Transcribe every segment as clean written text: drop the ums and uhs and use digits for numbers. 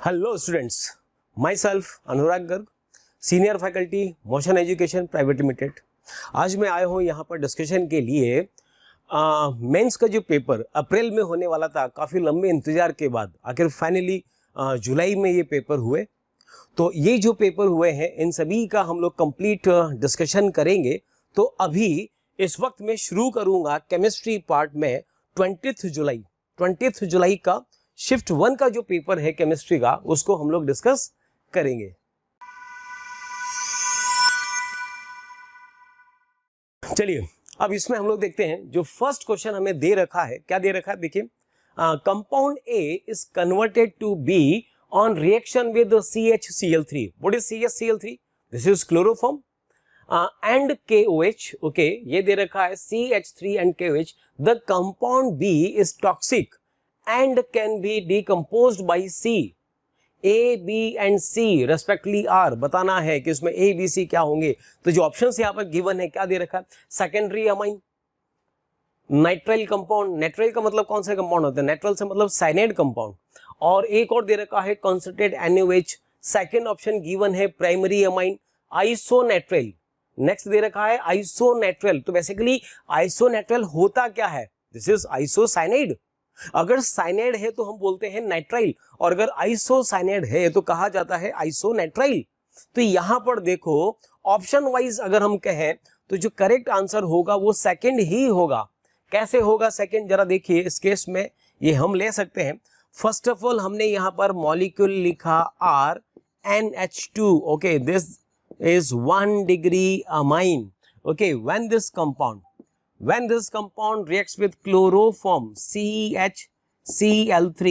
Hello students, my self Anurag Garg, senior faculty motion education private limited. आज मैं आया हूँ यहाँ पर डिस्कशन के लिए मेंस का जो पेपर अप्रैल में होने वाला था, काफ़ी लंबे इंतजार के बाद आखिर फाइनली जुलाई में ये पेपर हुए। तो ये जो पेपर हुए हैं इन सभी का हम लोग कंप्लीट डिस्कशन करेंगे। तो अभी इस वक्त मैं शुरू करूँगा केमिस्ट्री पार्ट में 20th जुलाई का शिफ्ट 1 का जो पेपर है केमिस्ट्री का, उसको हम लोग डिस्कस करेंगे। चलिए अब इसमें हम लोग देखते हैं जो फर्स्ट क्वेश्चन हमें दे रखा है। क्या दे रखा है देखिए, compound A is converted to B on reaction with CHCl3। What is CHCl3? This is chloroform and KOH। Okay, ये दे रखा है CH3 and KOH। The compound B is toxic and can be decomposed by C. A, B and C respectively are। बताना है कि उसमें A, B, C क्या होंगे। तो जो ऑप्शंस यहाँ पर गिवन है, क्या दे रखा है? Secondary amine, nitrile compound. Nitrile का मतलब कौन सा कंपाउंड होता है? नाइट्राइल से मतलब साइनाइड कंपाउंड। और एक और दे रखा है concentrate NaOH। Second option given है प्राइमरी अमाइन, आइसोनाइट्राइल। नेक्स्ट दे रखा है आइसोनाइट्राइल। तो बेसिकली आइसोनाइट्राइल होता क्या है? This is isocyanide. अगर साइनाइड है तो हम बोलते हैं नाइट्राइल, और अगर आइसोसाइनाइड है तो कहा जाता है आइसोनाइट्राइल। तो यहां पर देखो ऑप्शन वाइज अगर हम कहें तो जो करेक्ट आंसर होगा वो सेकंड ही होगा। कैसे होगा सेकंड, जरा देखिए। इस केस में ये हम ले सकते हैं। फर्स्ट ऑफ ऑल हमने यहां पर मॉलिक्यूल लिखा RNH2। Okay, this is 1 degree amine. Okay, when this compound reacts with chloroform CHCl3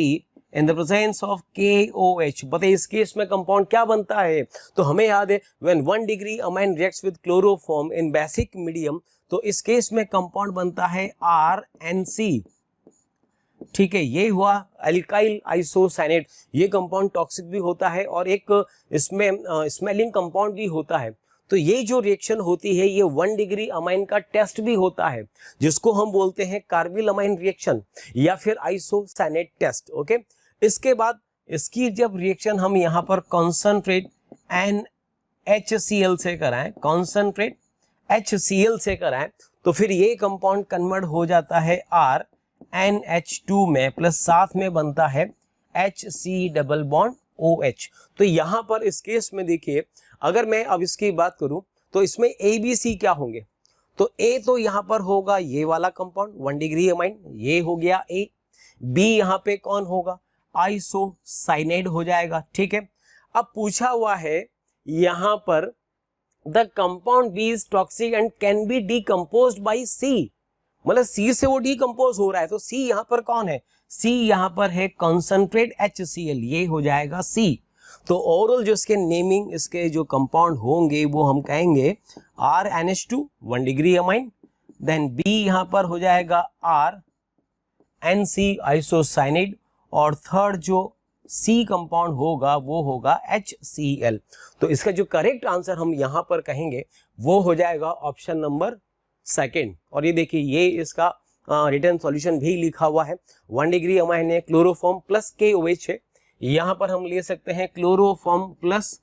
in the presence of KOH। बताइए इस केस में कंपाउंड क्या बनता है? तो हमें याद है when 1 degree amine reacts with chloroform in basic medium, तो इस केस में कंपाउंड बनता है RNC। ठीक है, ये हुआ अल्काइल आइसोसाइनेट। ये कंपाउंड टॉक्सिक भी होता है और एक इसमें स्मेलिंग कंपाउंड भी होता है। तो ये जो रिएक्शन होती है ये 1 डिग्री अमाइन का टेस्ट भी होता है, जिसको हम बोलते हैं कार्बिल अमाइन रिएक्शन या फिर आइसोसाइनेट टेस्ट। ओके, इसके बाद इसकी जब रिएक्शन हम यहाँ पर कॉन्सेंट्रेट NHCl से कराएं, कॉन्सेंट्रेट HCl से कराएं, तो फिर ये कंपाउंड कन्वर्ट हो जाता है RNH2 में, प्लस साथ में बनता है HC डबल बॉन्ड OH। तो यहां पर इस केस में देखिए, अगर मैं अब इसकी बात करूं तो इसमें ABC क्या होंगे? तो A तो यहां पर होगा ये वाला कंपाउंड 1 डिग्री अमाइन, ये हो गया A। B यहां पे कौन होगा? आइसोसाइनाइड हो जाएगा। ठीक है, अब पूछा हुआ है यहां पर the compound B is toxic and can be decomposed by C। मतलब C से वो डिकम्पोज हो रहा है, तो C यहां पर कौन है? C यहां पर है कॉन्सेंट्रेट HCl, ये हो जाएगा C। तो ओवरऑल जो इसके नेमिंग, इसके जो कंपाउंड होंगे वो हम कहेंगे RNH2 1 degree amine, then B यहां पर हो जाएगा RNC आइसोसाइनाइड, और थर्ड जो C कंपाउंड होगा वो होगा HCl। तो इसका जो करेक्ट आंसर हम यहां पर कहेंगे वो हो जाएगा ऑप्शन नंबर सेकेंड। और ये देखिए, ये इसका रिटर्न सॉल्यूशन भी लिखा हुआ है। 1 डिग्री अमाइन है, क्लोरोफॉर्म प्लस KOH है। यहां पर हम ले सकते हैं क्लोरोफॉर्म प्लस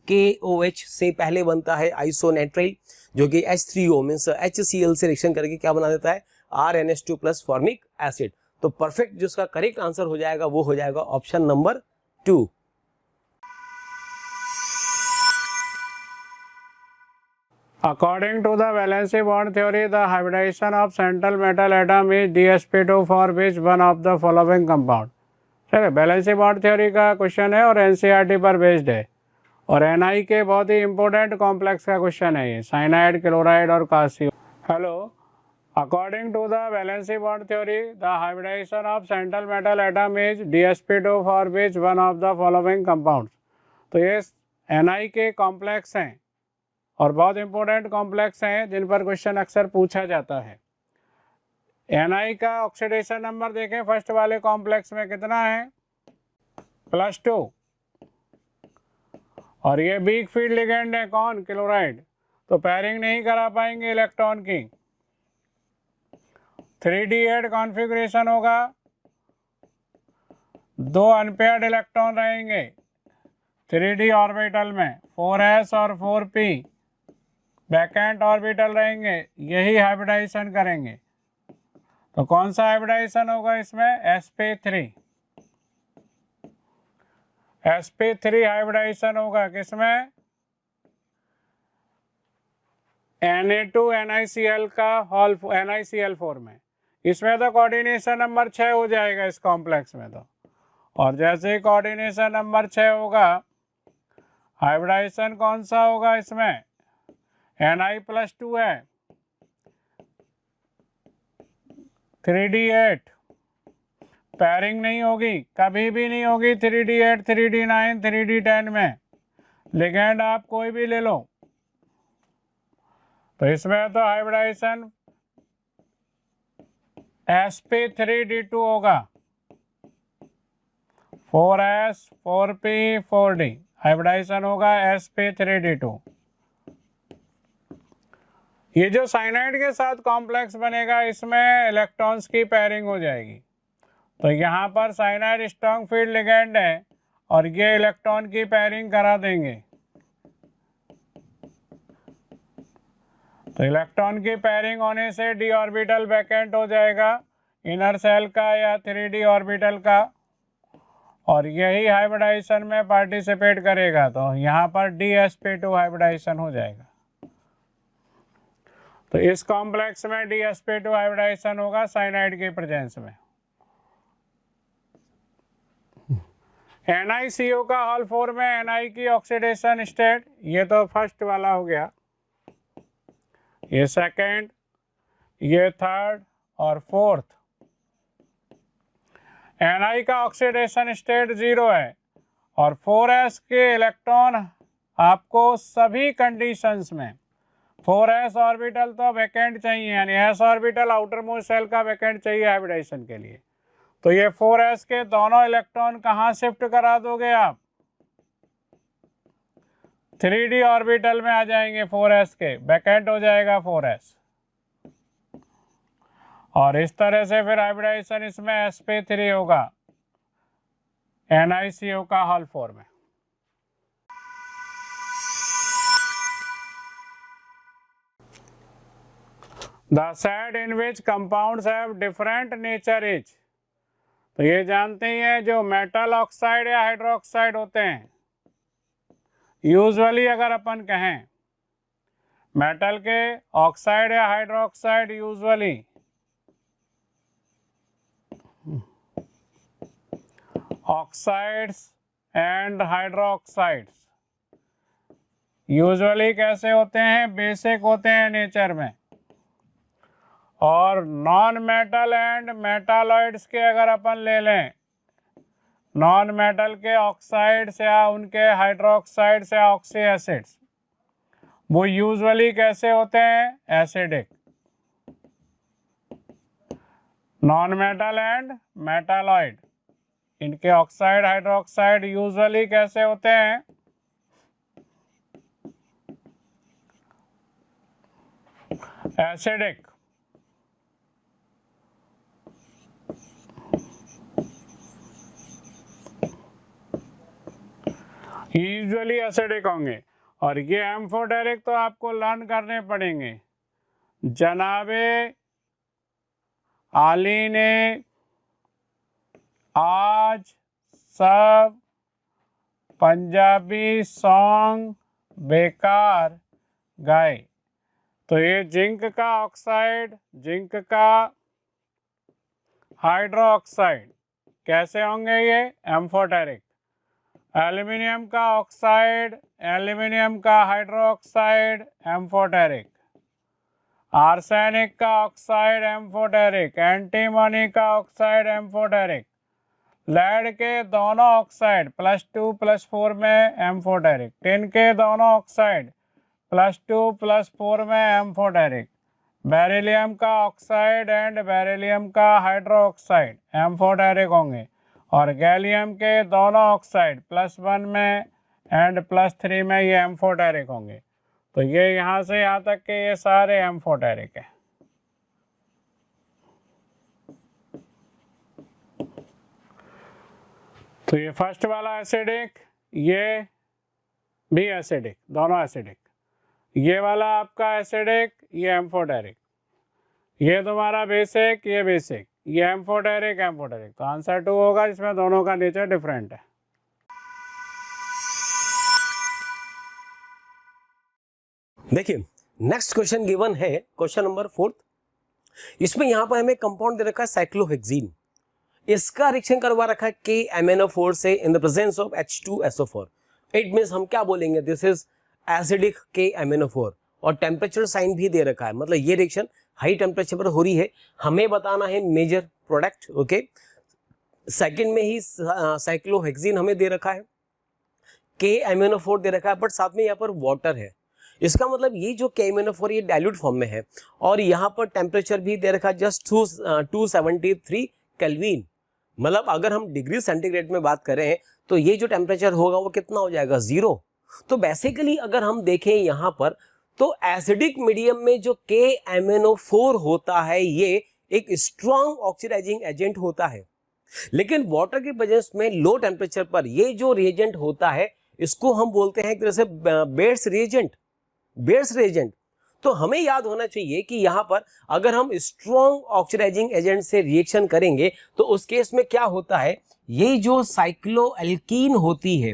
KOH से पहले बनता है आइसोनाइट्राइल, जो कि H3O मींस HCl से रिएक्शन करके क्या बना देता है? RNH2 plus formic acid. तो परफेक्ट जो इसका करेक्ट आंसर हो जाएगा वो हो जाएगा option number 2। According to the valency bond theory, the hybridization of central metal atom is DsP2 for which one of the following compound। चलिए, वैलेंसी बॉन्ड थ्योरी का क्वेश्चन है और NCERT पर बेस्ड है, और NI के बहुत ही इंपॉर्टेंट कॉम्प्लेक्स का क्वेश्चन है ये, साइनाइड, क्लोराइड और कासियो। Hello, according to the valency bond theory the hybridization of central metal atom is DsP2 for which one of the following compounds. तो ये NI के कॉम्प्लेक्स हैं और बहुत इंपॉर्टेंट कॉम्प्लेक्स हैं जिन पर क्वेश्चन अक्सर पूछा जाता है। NI का ऑक्सीडेशन नंबर देखें, फर्स्ट वाले कॉम्प्लेक्स में कितना है? +2। और ये वीक फील्ड लिगेंड है कौन? क्लोराइड। तो पैरिंग नहीं करा पाएंगे इलेक्ट्रॉन की। 3D8 कॉन्फ़िगरेशन होगा दो अनपेयर्ड इलेक्ट्रॉन रहेंगे 3d ऑर्बिटल में, 4s और 4p वैकेंट ऑर्बिटल रहेंगे, यही हाइब्रिडाइजेशन करेंगे। तो कौन सा हाइब्रिडाइजेशन होगा इसमें? sp3 हाइब्रिडाइजेशन होगा किसमें? Na2NiCl का हॉल NiCl4 में। इसमें तो कोऑर्डिनेशन नंबर 6 हो जाएगा इस कॉम्प्लेक्स में तो। और जैसे ही कोऑर्डिनेशन नंबर 6 होगा, हाइब्रिडाइजेशन कौन सा होगा इसमें? Ni+2 है, 3d8 पैरिंग नहीं होगी, कभी भी नहीं होगी 3d8, 3d9, 3d10 में। लिगेंड आप कोई भी ले लो। तो इसमें तो हाइब्रिडाइजेशन sp3d2 होगा, 4s 4p 4d हाइब्रिडाइजेशन होगा sp3d2। ये जो साइनाइड के साथ कॉम्प्लेक्स बनेगा, इसमें इलेक्ट्रॉन्स की पेयरिंग हो जाएगी। तो यहाँ पर साइनाइड स्ट्रॉन्ग फील्ड लिगेंड है और ये इलेक्ट्रॉन की पेयरिंग करा देंगे। तो इलेक्ट्रॉन की पेयरिंग होने से d ऑर्बिटल वैकेंट हो जाएगा इनर सेल का या 3d ऑर्बिटल का, और यही हाइब्रिडाइजेशन में पार्टिसिपेट करेगा। तो यहाँ पर dsp2 हाइब्रिडाइजेशन हो जाएगा। तो इस कॉम्प्लेक्स में dsp2 हाइब्रिडाइजेशन होगा साइनाइड के प्रेजेंस में। NiCO का हॉल 4 में Ni की ऑक्सीडेशन स्टेट, ये तो फर्स्ट वाला हो गया, ये सेकंड, ये थर्ड और फोर्थ। Ni का ऑक्सीडेशन स्टेट 0 है और 4s के इलेक्ट्रॉन आपको सभी कंडीशंस में 4s ऑर्बिटल तो वैकेंट चाहिए, यानी s orbital outermost shell का वैकेंट चाहिए हाइब्रिडाइजेशन के लिए। तो ये 4s के दोनों इलेक्ट्रॉन कहाँ शिफ्ट करा दोगे आप? 3d ऑर्बिटल में आ जाएंगे 4s के, वैकेंट हो जाएगा 4s। और इस तरह से फिर हाइब्रिडाइजेशन इसमें sp3 होगा NiCO का हॉल 4 में। The side in which compounds have different nature is, तो ये जानते ही हैं, जो मेटल ऑक्साइड या हाइड्रोक्साइड होते हैं, यूजुअली अगर अपन कहें मेटल के ऑक्साइड या hydroxide, usually oxides and hydroxides usually कैसे होते हैं? बेसिक होते हैं नेचर में। और नॉन मेटल एंड मेटालॉइड्स के अगर अपन ले लें, नॉन मेटल के ऑक्साइड्स या उनके हाइड्रोक्साइड्स या ऑक्सी एसिड्स, वो यूजुअली कैसे होते हैं? Acidic. Non metal and metalloid, इनके ऑक्साइड हाइड्रोक्साइड यूजुअली कैसे होते हैं? एसिडिक। यूजुअली एसिडिक होंगे। और ये एम्फोटेरिक तो आपको लर्न करने पड़ेंगे। जनाबे आली ने आज सब पंजाबी सॉन्ग बेकार गाए। तो ये जिंक का ऑक्साइड, जिंक का हाइड्रोक्साइड कैसे होंगे? ये एम्फोटेरिक। एल्यूमिनियम का ऑक्साइड, एल्यूमिनियम का हाइड्रोक्साइड, एम्फोटेरिक। आर्सेनिक का ऑक्साइड, एम्फोटेरिक। एंटीमनी का ऑक्साइड, एम्फोटेरिक। लेड के दोनों ऑक्साइड +2 +4 में एम्फोटेरिक। टिन के दोनों ऑक्साइड +2 +4 में एम्फोटेरिक। बेरिलियम का ऑक्साइड एंड बेरिलियम का हाइड्रोक्साइड एम्फोटेरिक होंगे। और गैलियम के दोनों ऑक्साइड +1 में एंड +3 में ये एम्फोटेरिक होंगे। तो ये यहाँ से यहाँ तक के ये सारे एम्फोटेरिक है। तो ये फर्स्ट वाला एसिडिक, ये भी एसिडिक, दोनों एसिडिक। ये वाला आपका एसिडिक, ये एम्फोटेरिक। ये तुम्हारा बेसिक, ये बेसिक, ये एम्फोटेरिक एम्फोटेरिक। तो आंसर 2 होगा, जिसमें दोनों का नेचर डिफरेंट है। देखिए नेक्स्ट क्वेश्चन गिवन है, क्वेश्चन नंबर 4। इसमें यहां पर हमें कंपाउंड दे रखा है साइक्लोहेक्सीन। इसका रिएक्शन करवा रखा है KMnO4 से in the presence of H2SO4। It means हम क्या बोलेंगे, दिस इज एसिडिक KMnO4 और टेम्परेचर साइन भी दे रखा है, मतलब ये रिएक्शन हाई टेम्परेचर पर हो रही है। हमें बताना है मेजर प्रोडक्ट। ओके, सेकंड में ही साइक्लोहेक्सीन हमें दे रखा है, KMnO4 दे रखा है, बट साथ में यहाँ पर वाटर है। इसका मतलब ये जो KMnO4 ये डाइल्यूट फॉर्म में है और यहाँ पर टेम्परेचर भी दे रखा है जस्ट 273 केल्विन। मतलब अगर हम डिग्री सेंटीग्रेड में बात करें तो ये जो टेम्परेचर होगा वो कितना हो जाएगा, 0। तो बेसिकली अगर हम देखें यहाँ पर तो एसिडिक मीडियम में जो KMnO4 होता है ये एक स्ट्रॉन्ग ऑक्सीडाइजिंग एजेंट होता है, लेकिन वाटर के प्रेजेंस में लो टेम्परेचर पर ये जो रिएजेंट होता है इसको हम बोलते हैं एक तरह से बेयर्स रिएजेंट, बेयर्स रिएजेंट। तो हमें याद होना चाहिए कि यहाँ पर अगर हम स्ट्रॉन्ग ऑक्सीडाइजिंग एजेंट से रिएक्शन करेंगे तो उस केस में क्या होता है, ये जो साइक्लोएल्कीन होती है,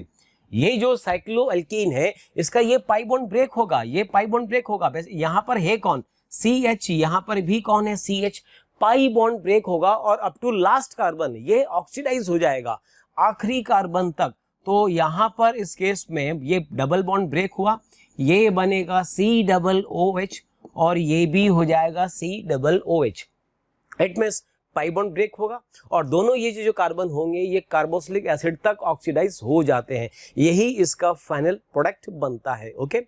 ये जो साइक्लोएल्कीन है इसका ये पाई बॉन्ड ब्रेक होगा, ये पाई बॉन्ड ब्रेक होगा। यहाँ पर है कौन, CH, यहाँ पर भी कौन है, CH। पाई बॉन्ड ब्रेक होगा और अप टू लास्ट कार्बन ये ऑक्सीडाइज हो जाएगा आखिरी कार्बन तक। तो यहाँ पर इस केस में ये डबल बॉन्ड ब्रेक हुआ, ये बनेगा COOH और ये भी हो जाएगा COOH। It means pi bond break होगा और दोनों ये जो कार्बन होंगे ये कार्बोक्सिलिक एसिड तक ऑक्सीडाइज हो जाते हैं, यही इसका फाइनल प्रोडक्ट बनता है। ओके,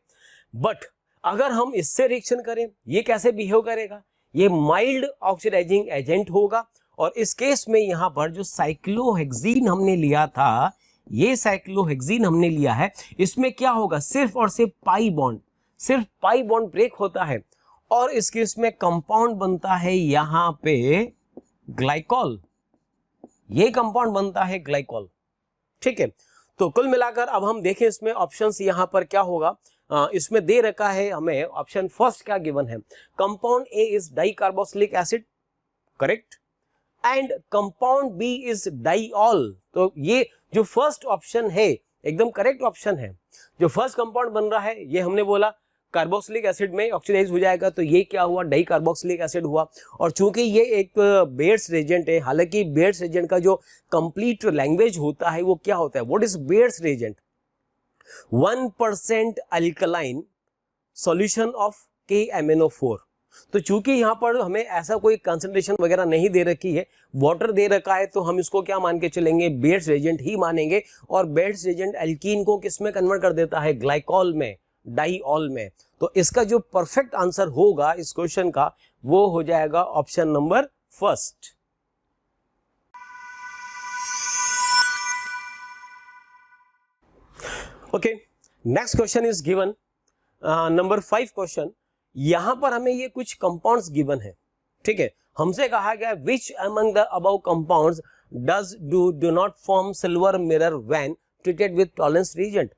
बट अगर हम इससे रिएक्शन करें ये कैसे बिहेव करेगा, ये माइल्ड ऑक्सीडाइजिंग एजेंट होगा और इस केस में यहाँ पर जो साइक्लोहेक्सीन हमने लिया था, ये साइक्लोहेक्सीन हमने लिया है, इसमें क्या होगा, सिर्फ और सिर्फ पाई बॉन्ड ब्रेक होता है और इस केस में कंपाउंड बनता है यहाँ पे ग्लाइकॉल, ये कंपाउंड बनता है ग्लाइकॉल। ठीक है, तो कुल मिलाकर अब हम देखें इसमें ऑप्शंस यहाँ पर क्या होगा। इसमें दे रखा है हमें ऑप्शन फर्स्ट क्या गिवन है, compound A is dicarboxylic acid, correct, and compound B is diol. तो ये जो फर्स्ट ऑप्शन है एकदम करेक्ट ऑप्शन है। जो फर्स्ट कंपाउंड बन रहा है ये हमने बोला कार्बोक्सिलिक एसिड में ऑक्सीडाइज हो जाएगा, तो ये क्या हुआ, डाई कार्बोक्सिलिक एसिड हुआ। और चूंकि ये एक बेयर्स रेजेंट है, हालांकि बेयर्स रेजेंट का जो कंप्लीट लैंग्वेज होता है वो क्या होता है, what is Baeyer's reagent, 1% alkaline solution of KMnO4। तो चूंकि यहाँ पर हमें ऐसा कोई कंसंट्रेशन वगैरह नहीं दे रखी है, वाटर दे रखा है, तो हम इसको क्या मान के चलेंगे, बेयर्स रेजेंट ही मानेंगे। और बेयर्स रेजेंट एल्कीन को किस में कन्वर्ट कर देता है, ग्लाइकॉल में, डाइऑल में। तो इसका जो परफेक्ट आंसर होगा इस क्वेश्चन का वो हो जाएगा option number first. Okay, next question is given number 5 question. यहां पर हमें ये कुछ कंपाउंड्स गिवन है, ठीक है। हमसे कहा गया which among the above compounds does do not form silver mirror when treated with tolerance reagent.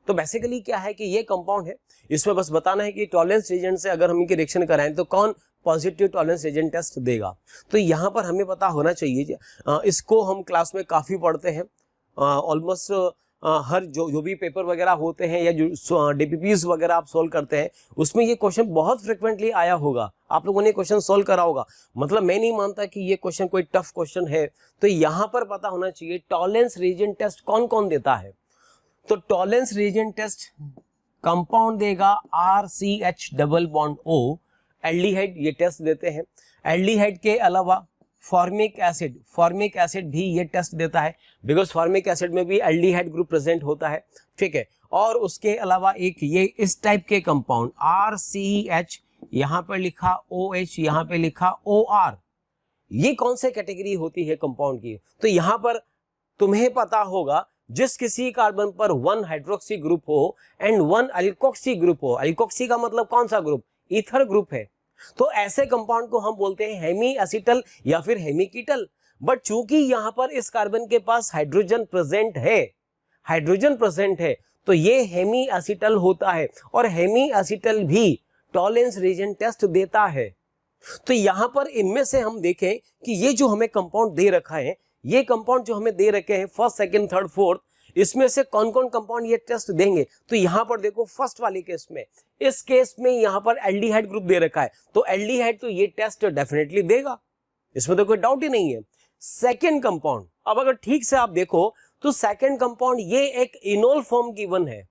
तो बेसिकली क्या है कि ये कंपाउंड है, इसमें बस बताना है कि टॉलरेंस रिएजेंट से अगर हम इनकी रिएक्शन कराएं तो कौन पॉजिटिव टॉलरेंस रिएजेंट टेस्ट देगा। तो यहाँ पर हमें पता होना चाहिए, इसको हम क्लास में काफ़ी पढ़ते हैं, ऑलमोस्ट हर जो भी पेपर वगैरह होते हैं या जो डीपीपीज वगैरह आप सोल्व करते हैं उसमें ये क्वेश्चन बहुत फ्रिक्वेंटली आया होगा, आप लोगों ने क्वेश्चन सोल्व करा होगा। मतलब मैं नहीं मानता कि ये क्वेश्चन कोई टफ क्वेश्चन है। तो यहाँ पर पता होना चाहिए टॉलरेंस रिएजेंट टेस्ट कौन कौन देता है। तो टॉलरेंस रिएजेंट टेस्ट कंपाउंड देगा RCH double bond O, aldehyde ये टेस्ट देते हैं। एल्डिहाइड के अलावा फॉर्मिक एसिड भी ये टेस्ट देता है, बिकॉज फॉर्मिक एसिड में भी एल्डिहाइड ग्रुप प्रेजेंट होता है, ठीक है। और उसके अलावा एक ये इस टाइप के कंपाउंड RCH, यहाँ पर लिखा OH, यहाँ पे लिखा OR, ये कौन से कैटेगरी होती है कंपाउंड की। तो यहाँ पर तुम्हें पता होगा जिस किसी कार्बन पर 1 हाइड्रोक्सी ग्रुप हो एंड 1 अल्कोक्सी ग्रुप हो, अल्कोक्सी का मतलब कौन सा ग्रुप, ईथर ग्रुप है, तो ऐसे कंपाउंड को हम बोलते हैं हेमी एसिटल या फिर हेमिकीटल। बट चूंकि यहां पर इस कार्बन के पास हाइड्रोजन प्रेजेंट है तो ये हेमी एसिटल होता है और हेमी एसिटल भी टॉलेंस रीजन टेस्ट देता है। तो यहां पर इनमें से हम देखें कि ये जो हमें कंपाउंड दे रखा है, ये कंपाउंड जो हमें दे रखे हैं फर्स्ट, सेकंड, थर्ड, फोर्थ, इसमें से कौन कौन कंपाउंड ये टेस्ट देंगे। तो यहां पर देखो फर्स्ट वाले केस में, इस केस में यहां पर एल्डिहाइड ग्रुप दे रखा है, तो एल्डिहाइड तो ये टेस्ट डेफिनेटली देगा, इसमें तो कोई डाउट ही नहीं है। सेकंड कंपाउंड, अब अगर ठीक से आप देखो तो सेकंड कंपाउंड ये एक इनोल फॉर्म गिवन है,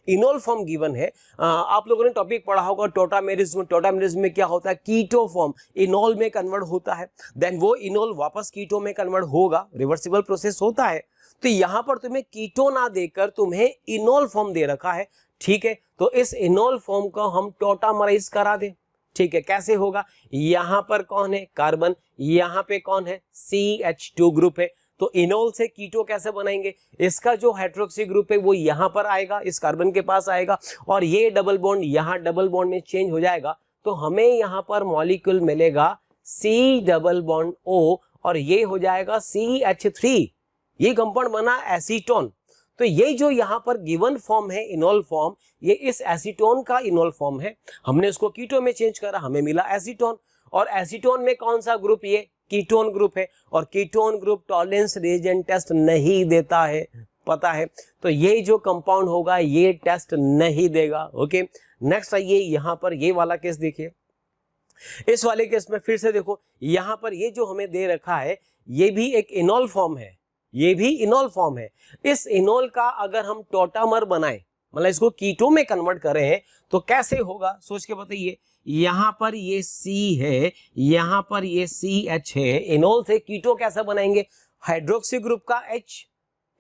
इनोल फॉर्म गिवन है। आप लोगों ने टॉपिक पढ़ा होगा टोटामेरिज्म, टोटामेरिज्म में क्या होता है, कीटो फॉर्म इनोल में कन्वर्ट होता है, देन वो इनोल वापस कीटो में कन्वर्ट होगा, रिवर्सिबल प्रोसेस होता है। तो यहां पर तुम्हें कीटो ना देकर तुम्हें इनोल फॉर्म दे रखा है, ठीक है, तो इस इनोल फॉर्म को हम टोटामराइज करा दे, ठीक है। कैसे होगा, यहां पर कौन है, कार्बन, यहां पे कौन है, CH2 ग्रुप है, तो इनोल से कीटो कैसे बनाएंगे, इसका जो हाइड्रोक्सी ग्रुप है वो यहां पर आएगा, इस कार्बन के पास आएगा, और ये डबल बॉन्ड यहां डबल बॉन्ड में चेंज हो जाएगा, तो हमें यहां पर मॉलिक्यूल मिलेगा C डबल बॉन्ड O, और ये हो जाएगा CH3, ये कंपाउंड बना एसीटोन। तो ये जो यहां पर गिवन फॉर्म है इनोल फॉर्म, ये इस एसीटोन का इनोल फॉर्म है, हमने इसको कीटो में चेंज करा, हमें मिला एसीटोन, और एसीटोन में कौन सा ग्रुप, ये कीटोन ग्रुप है, और ketone group Tollens reagent test नहीं देता है, पता है, तो ये जो कंपाउंड होगा ये टेस्ट नहीं देगा। ओके, नेक्स्ट आइए यहां पर ये वाला केस देखिए, इस वाले केस में फिर से देखो यहां पर ये जो हमें दे रखा है ये भी एक इनोल फॉर्म है, ये भी इनोल फॉर्म है। इस इनोल का अगर हम टोटामर बनाए, मतलब इसको कीटो में कन्वर्ट करें हैं, तो कैसे होगा सोच के बताइए। यहां पर ये C है, यहां पर ये CH है, इनोल से कीटो कैसे बनाएंगे, हाइड्रोक्सी ग्रुप का H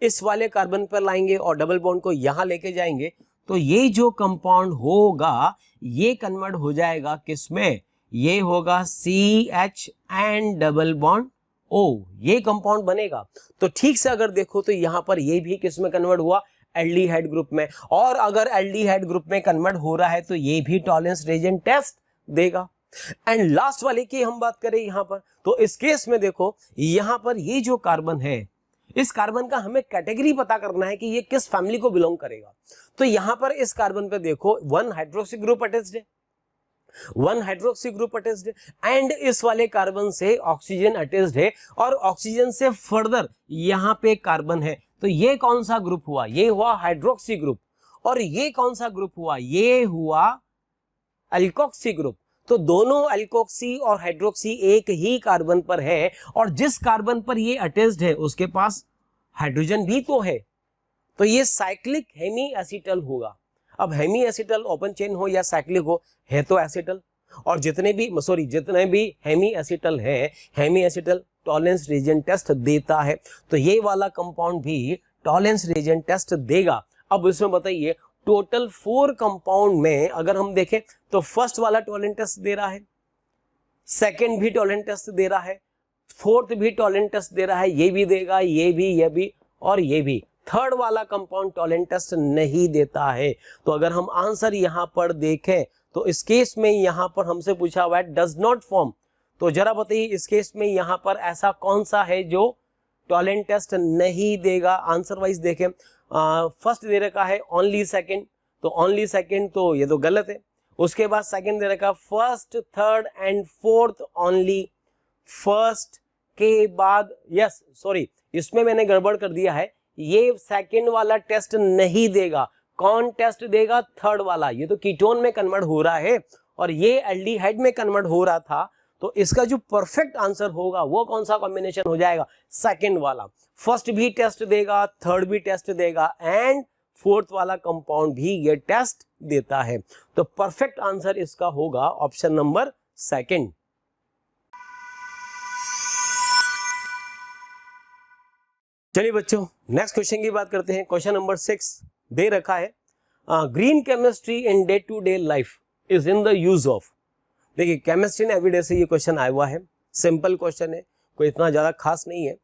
इस वाले कार्बन पर लाएंगे और डबल बॉन्ड को यहां लेके जाएंगे, तो ये जो कंपाउंड होगा ये कन्वर्ट हो जाएगा किसमें, ये होगा CH and double bond O, ये कंपाउंड बनेगा। तो ठीक से अगर देखो तो यहां पर ये भी किसमें कन्वर्ट हुआ, एल्डिहाइड ग्रुप में, और अगर एल्डिहाइड ग्रुप में कन्वर्ट हो रहा है तो ये भी टॉलेंस रिएजेंट टेस्ट देगा। एंड लास्ट वाले की हम बात करें यहां पर, तो इस केस में देखो यहां पर ये जो कार्बन है, इस कार्बन का हमें कैटेगरी पता करना है कि ये किस फैमिली को बिलोंग करेगा। तो यहां पर इस कार्बन पे देखो 1 हाइड्रोक्सी ग्रुप अटैच्ड है, 1 हाइड्रोक्सी ग्रुप अटैच्ड है, एंड इस वाले कार्बन से ऑक्सीजन अटैच्ड है, और ऑक्सीजन से फर्दर यहां पे कार्बन है, तो ये कौन सा ग्रुप हुआ, ये हुआ हाइड्रोक्सी ग्रुप, और ये कौन सा ग्रुप हुआ, ये हुआ एल्कोक्सी ग्रुप। तो दोनों एल्कोक्सी और हाइड्रोक्सी एक ही कार्बन पर है, और जिस कार्बन पर ये अटैच्ड है उसके पास हाइड्रोजन भी तो है, तो ये साइक्लिक हेमी एसिटल होगा। अब हेमी एसिटल ओपन चेन हो या साइक्लिक हो, है तो एसिटल, और जितने भी हेमी एसिटल है, hemiacetal Tollens reagent test देता है, तो ये वाला कंपाउंड भी टॉलेंस रिएजेंट टेस्ट देगा। अब इसमें बताइए टोटल 4 कंपाउंड में अगर हम देखें तो फर्स्ट वाला टॉलेंट टेस्ट दे रहा है, सेकंड भी टॉलेंट टेस्ट दे रहा है, फोर्थ भी टॉलेंट टेस्ट दे रहा है, ये भी देगा, ये भी और ये भी। थर्ड वाला कंपाउंड टॉलेंट टेस्ट नहीं देता है। तो अगर हम आंसर यहां पर देखें तो इस केस में यहां पर हमसे पूछा हुआ है डज नॉट फॉर्म, तो जरा बताइए इस केस में यहां पर ऐसा कौन सा है जो टॉलेंट टेस्ट नहीं देगा। आंसर वाइज देखें, फर्स्ट दे रखा है ओनली सेकंड, तो ओनली सेकंड तो ये तो गलत है। उसके बाद सेकंड दे रखा first, third and fourth only, first के बाद इसमें मैंने गड़बड़ कर दिया है, ये सेकंड वाला टेस्ट नहीं देगा। कौन टेस्ट देगा, थर्ड वाला, ये तो कीटोन में कन्वर्ट हो रहा है और ये एल्डिहाइड में कन्वर्ट हो रहा था, तो इसका जो परफेक्ट आंसर होगा वो कौन सा कॉम्बिनेशन हो जाएगा, सेकंड वाला। फर्स्ट भी टेस्ट देगा, थर्ड भी टेस्ट देगा एंड फोर्थ वाला कंपाउंड भी ये टेस्ट देता है। तो परफेक्ट आंसर इसका होगा ऑप्शन नंबर सेकंड। चलिए बच्चों नेक्स्ट क्वेश्चन की बात करते हैं। क्वेश्चन नंबर 6 दे रखा है, green chemistry in day to day life is in the use of. देखिए केमिस्ट्री ने एवरीडे से ये क्वेश्चन आया हुआ है, सिंपल क्वेश्चन है, कोई इतना ज्यादा खास नहीं है।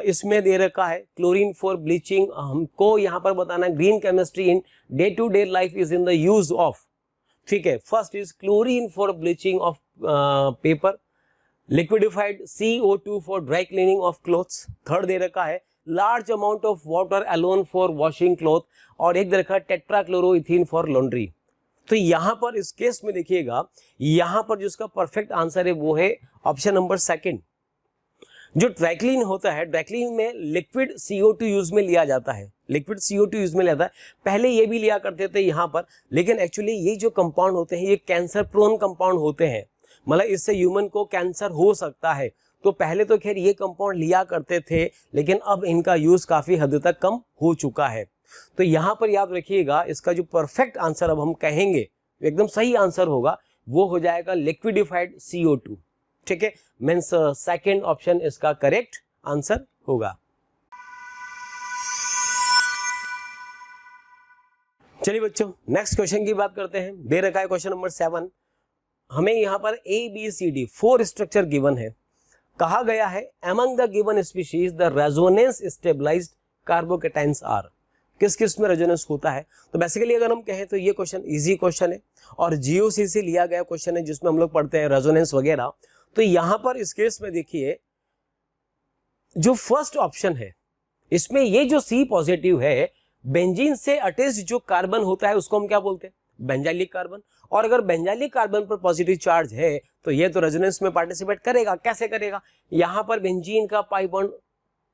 इसमें दे रखा है क्लोरीन फॉर ब्लीचिंग, हमको यहाँ पर बताना है green chemistry in day to day life is in the use of. ठीक है, first is chlorine for bleaching of paper, liquidified CO2 for dry cleaning of clothes. Third दे रखा है large amount of water alone for washing cloth, और एक दे रखा है टेट्राक्लोरोइथीन for laundry. तो यहां पर इस केस में देखिएगा, यहां पर जिसका परफेक्ट आंसर है वो है ऑप्शन नंबर सेकंड। जो ड्राइक्लीन होता है, ड्राइक्लीन में लिक्विड CO2 यूज में लिया जाता है, लिक्विड CO2 यूज में लिया जाता है। पहले ये भी लिया करते थे यहाँ पर, लेकिन एक्चुअली ये जो कंपाउंड होते हैं ये कैंसर प्रोन कंपाउंड होते हैं, मतलब इससे ह्यूमन को कैंसर हो सकता है। तो पहले तो खैर ये कंपाउंड लिया करते थे, लेकिन अब इनका यूज काफी हद तक कम हो चुका है। तो यहाँ पर याद रखिएगा, इसका जो परफेक्ट आंसर अब हम कहेंगे एकदम सही आंसर होगा, वो हो जाएगा लिक्विडिफाइड CO2। ठीक है, मीन्स सेकेंड ऑप्शन इसका करेक्ट आंसर होगा। चलिए बच्चों, नेक्स्ट क्वेश्चन की बात करते हैं। दे रखा है क्वेश्चन नंबर 7। हमें यहाँ पर ABCD 4 स्ट्रक्चर गिवन है। कहा गया है among the given species the resonance stabilized carbocations are. किस किस में रेजोनेंस होता है? तो बेसिकली अगर हम कहें तो ये क्वेश्चन इजी क्वेश्चन है और GOC से लिया गया क्वेश्चन है, जिसमें हम लोग पढ़ते हैं रेजोनेंस वगैरह। तो यहां पर इस केस में देखिए, जो फर्स्ट ऑप्शन है इसमें ये जो C पॉजिटिव है, बेंजीन से अटैच्ड जो कार्बन होता है उसको हम क्या बोलते हैं? Benzylic carbon. और अगर बेंजाइलिक कार्बन पर पॉजिटिव चार्ज है तो ये तो रेजोनेंस में पार्टिसिपेट करेगा। कैसे करेगा? यहां पर बेंजीन का पाई बॉन्ड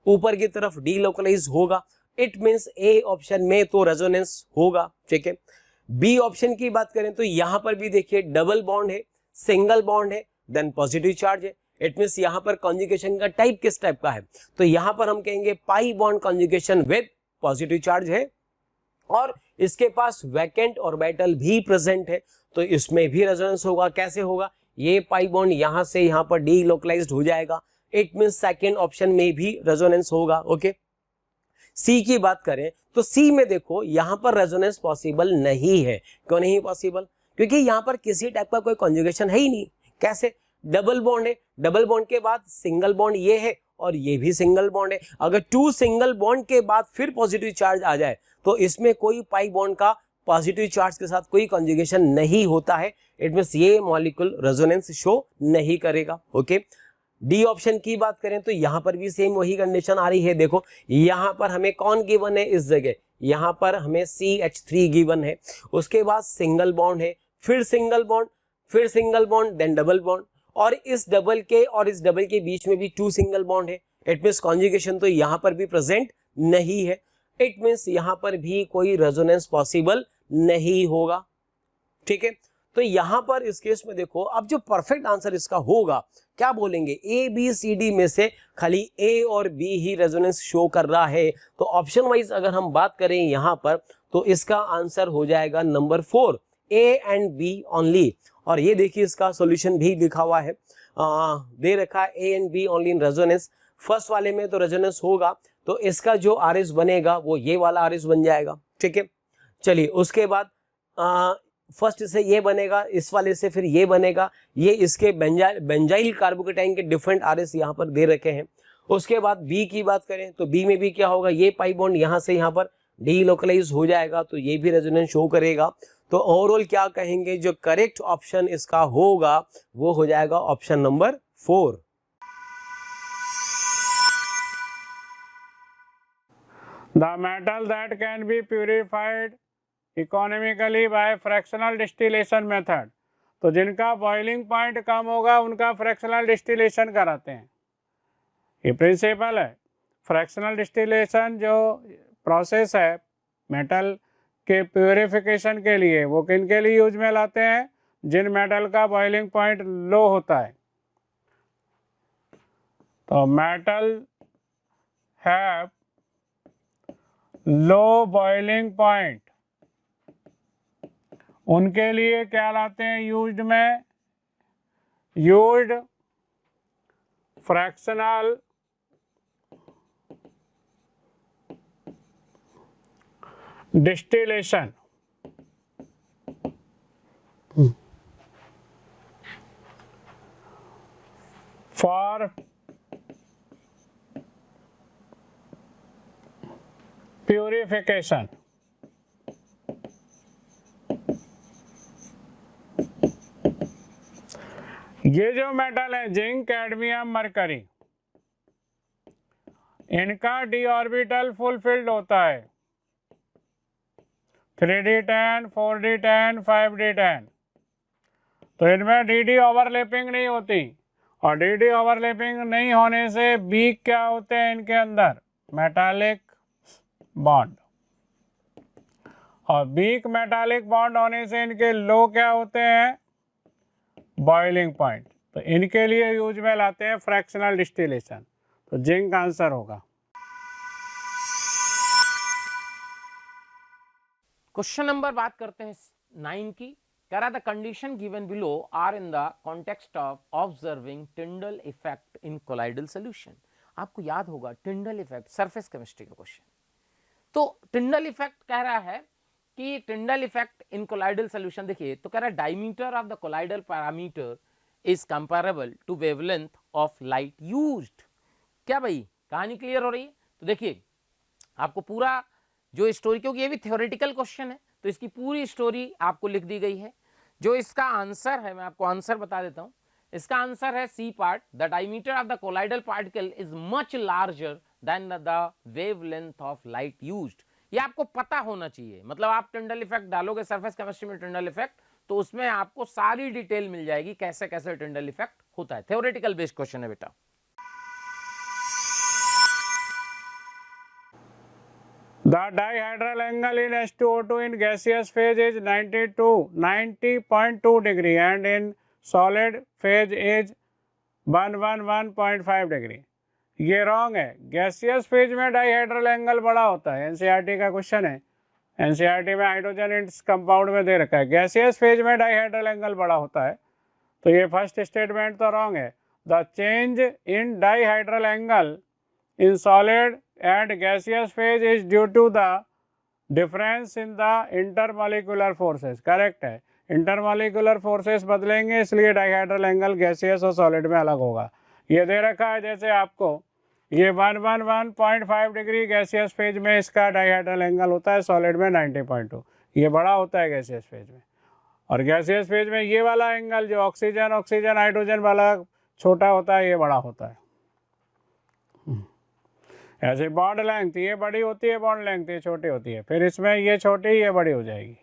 ऊपर की तरफ डीलोकलाइज होगा। इट मींस A ऑप्शन में तो रेजोनेंस होगा। ठीक है, B ऑप्शन की बात करें तो यहां पर भी देखिए डबल बॉन्ड है, सिंगल बॉन्ड है, देन पॉजिटिव चार्ज है। इट मींस यहां पर कॉन्जुगेशन का टाइप किस टाइप का है? तो यहां पर हम कहेंगे pi bond conjugation with positive charge है, और इसके पास वैकेंट ऑर्बिटल भी प्रेजेंट है, तो इसमें भी रेजोनेंस होगा। कैसे होगा? ये पाई बॉन्ड यहां से यहां पर डीलोकलाइज्ड हो जाएगा। इट मींस सेकंड ऑप्शन में भी रेजोनेंस होगा। ओके, C की बात करें तो C में देखो यहां पर रेजोनेंस पॉसिबल नहीं है। क्यों नहीं पॉसिबल? क्योंकि यहां पर किसी टाइप का कोई कॉन्जुगेशन है ही नहीं। कैसे? डबल बॉन्ड है, डबल बॉन्ड के बाद सिंगल बॉन्ड ये है और ये भी सिंगल बॉन्ड है। अगर 2 सिंगल बॉन्ड के बाद फिर पॉजिटिव चार्ज आ जाए तो इसमें कोई पाई बॉन्ड का पॉजिटिव चार्ज के साथ कोई कॉन्जुगेशन नहीं होता है। इट मींस ये मॉलिक्यूल रेजोनेंस शो नहीं करेगा। ओके, डी ऑप्शन की बात करें तो यहां पर भी सेम वही कंडीशन आ रही है। देखो यहां पर हमें कौन गिवन है इस जगह? यहां पर हमें CH3 गिवन है, उसके बाद सिंगल बॉन्ड है, फिर सिंगल बॉन्ड, फिर single bond, then double bond, और इस डबल के और इस डबल के बीच में भी 2 सिंगल बॉन्ड है। इट मींस कॉन्जुगेशन तो यहां पर भी प्रेजेंट नहीं है। इट मींस यहां पर भी कोई रेजोनेंस पॉसिबल नहीं होगा। ठीक है, तो यहां पर इस केस में देखो, अब जो परफेक्ट आंसर इसका होगा क्या बोलेंगे? ABCD में से खाली A और B ही रेजोनेंस शो कर रहा है। तो ऑप्शन वाइज अगर हम बात करें यहां पर तो इसका आंसर हो जाएगा number 4, A and B only. और ये देखिए इसका सॉल्यूशन भी लिखा हुआ है, दे रखा है A and B only in resonance. First वाले में तो रेजोनेंस होगा, तो इसका जो RS बनेगा वो ये वाला RS बन जाएगा। ठीक है, चलिए उसके बाद फर्स्ट से ये बनेगा, इस वाले से फिर ये बनेगा। ये इसके बेंजाइल कार्बोकेटाइन के डिफरेंट RS यहाँ पर दे रखे हैं। उसके बाद B की बात करें तो B में भी क्या होगा? ये पाई बॉन्ड यहाँ से यहाँ पर डीलोकलाइज हो जाएगा, तो ये भी रेजोनेंस शो करेगा। तो ओवरऑल क्या कहेंगे, जो करेक्ट ऑप्शन इसका होगा वो हो जाएगा option number 4। The metal that can be purified economically by fractional distillation method, तो जिनका बॉइलिंग पॉइंट कम होगा उनका फ्रैक्शनल डिस्टिलेशन कराते हैं। ये प्रिंसिपल है। फ्रैक्शनल डिस्टिलेशन जो प्रोसेस है मेटल के प्योरिफिकेशन के लिए, वो किन के लिए यूज में लाते हैं? जिन मेटल का बॉइलिंग पॉइंट लो होता है। तो metal have low boiling point, उनके लिए क्या लाते हैं यूज्ड में? Used fractional distillation. For purification. ये जो मेटल है जिंक, कैडमियम, मरकरी, इनका डी ऑर्बिटल फुलफिल्ड होता है 3d10, 4d10, 5d10। तो इनमें डी ओवरलैपिंग नहीं होती, और डी ओवरलैपिंग नहीं होने से बीक क्या होते हैं इनके अंदर, मेटालिक बॉन्ड, और बीक मेटालिक बॉन्ड होने से इनके लो क्या होते हैं, बॉइलिंग पॉइंट। तो इनके लिए यूज में लाते हैं फ्रैक्शनल डिस्टिलेशन। तो जिंक आंसर होगा। क्वेश्चन नंबर बात करते हैं 9 की। कह रहा था condition given below are in the context of observing Tyndall effect in colloidal solution. आपको याद होगा टिंडल इफेक्ट सरफेस केमिस्ट्री का क्वेश्चन। तो टिंडल इफेक्ट कह रहा है कि Tyndall effect in colloidal solution, देखिए तो कह रहा है diameter of the colloidal parameter is comparable to wavelength of light used. क्या भाई कहानी क्लियर हो रही है? तो देखिए आपको पूरा जो स्टोरी, क्योंकि ये भी थ्योरेटिकल क्वेश्चन है तो इसकी पूरी स्टोरी आपको लिख दी गई है। जो इसका आंसर है मैं आपको आंसर बता देता हूं। इसका आंसर है C part, the diameter of the colloidal particle is much larger than the wavelength of light used. ये आपको पता होना चाहिए, मतलब आप टिंडल इफेक्ट डालोगे सरफेस केमिस्ट्री में टिंडल इफेक्ट, तो उसमें आपको सारी डिटेल मिल जाएगी कैसे कैसे टिंडल इफेक्ट होता है। थ्योरेटिकल बेस्ड क्वेश्चन है बेटा। The dihedral angle in H2O2 in gaseous phase is 90.2 degree and in solid phase is 111.5 degree। ये रॉन्ग है। गैसियस फेज में डाइहेड्रल एंगल बड़ा होता है, एनसीईआरटी का क्वेश्चन है। एनसीईआरटी में हाइड्रोजन इस कंपाउंड में दे रखा है, गैसियस फेज में डाइहेड्रल एंगल बड़ा होता है। तो ये फर्स्ट स्टेटमेंट तो रॉन्ग है। The change in dihedral angle in solid and gaseous phase is due to the difference in the intermolecular forces। Correct है, इंटरमोलिकुलर फोर्सेस बदलेंगे इसलिए डाइहेड्रल एंगल गैसियस और सॉलिड में अलग होगा। ये दे रखा है जैसे आपको ये 111.5 डिग्री गैसियस फेज में इसका डाइहेड्रल एंगल होता है, सॉलिड में 90.2। ये बड़ा होता है गैसियस फेज में, और गैसियस फेज में ये वाला एंगल जो ऑक्सीजन हाइड्रोजन वाला छोटा होता है, ये बड़ा होता है। ऐसे बॉन्ड लेंथ ये बड़ी होती है, बॉन्ड लेंथ ये छोटी होती है, फिर इसमें ये छोटी ये बड़ी हो जाएगी।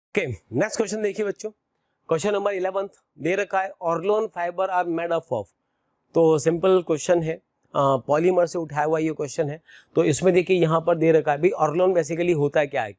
ओके नेक्स्ट क्वेश्चन देखिए बच्चों। क्वेश्चन नंबर 11 दे रखा है orlon fibre are made up of. तो सिंपल क्वेश्चन है, पॉलीमर से उठाया हुआ ये क्वेश्चन है। तो इसमें देखिए यहाँ पर दे रखा है भाई ऑर्लोन बेसिकली होता क्या है,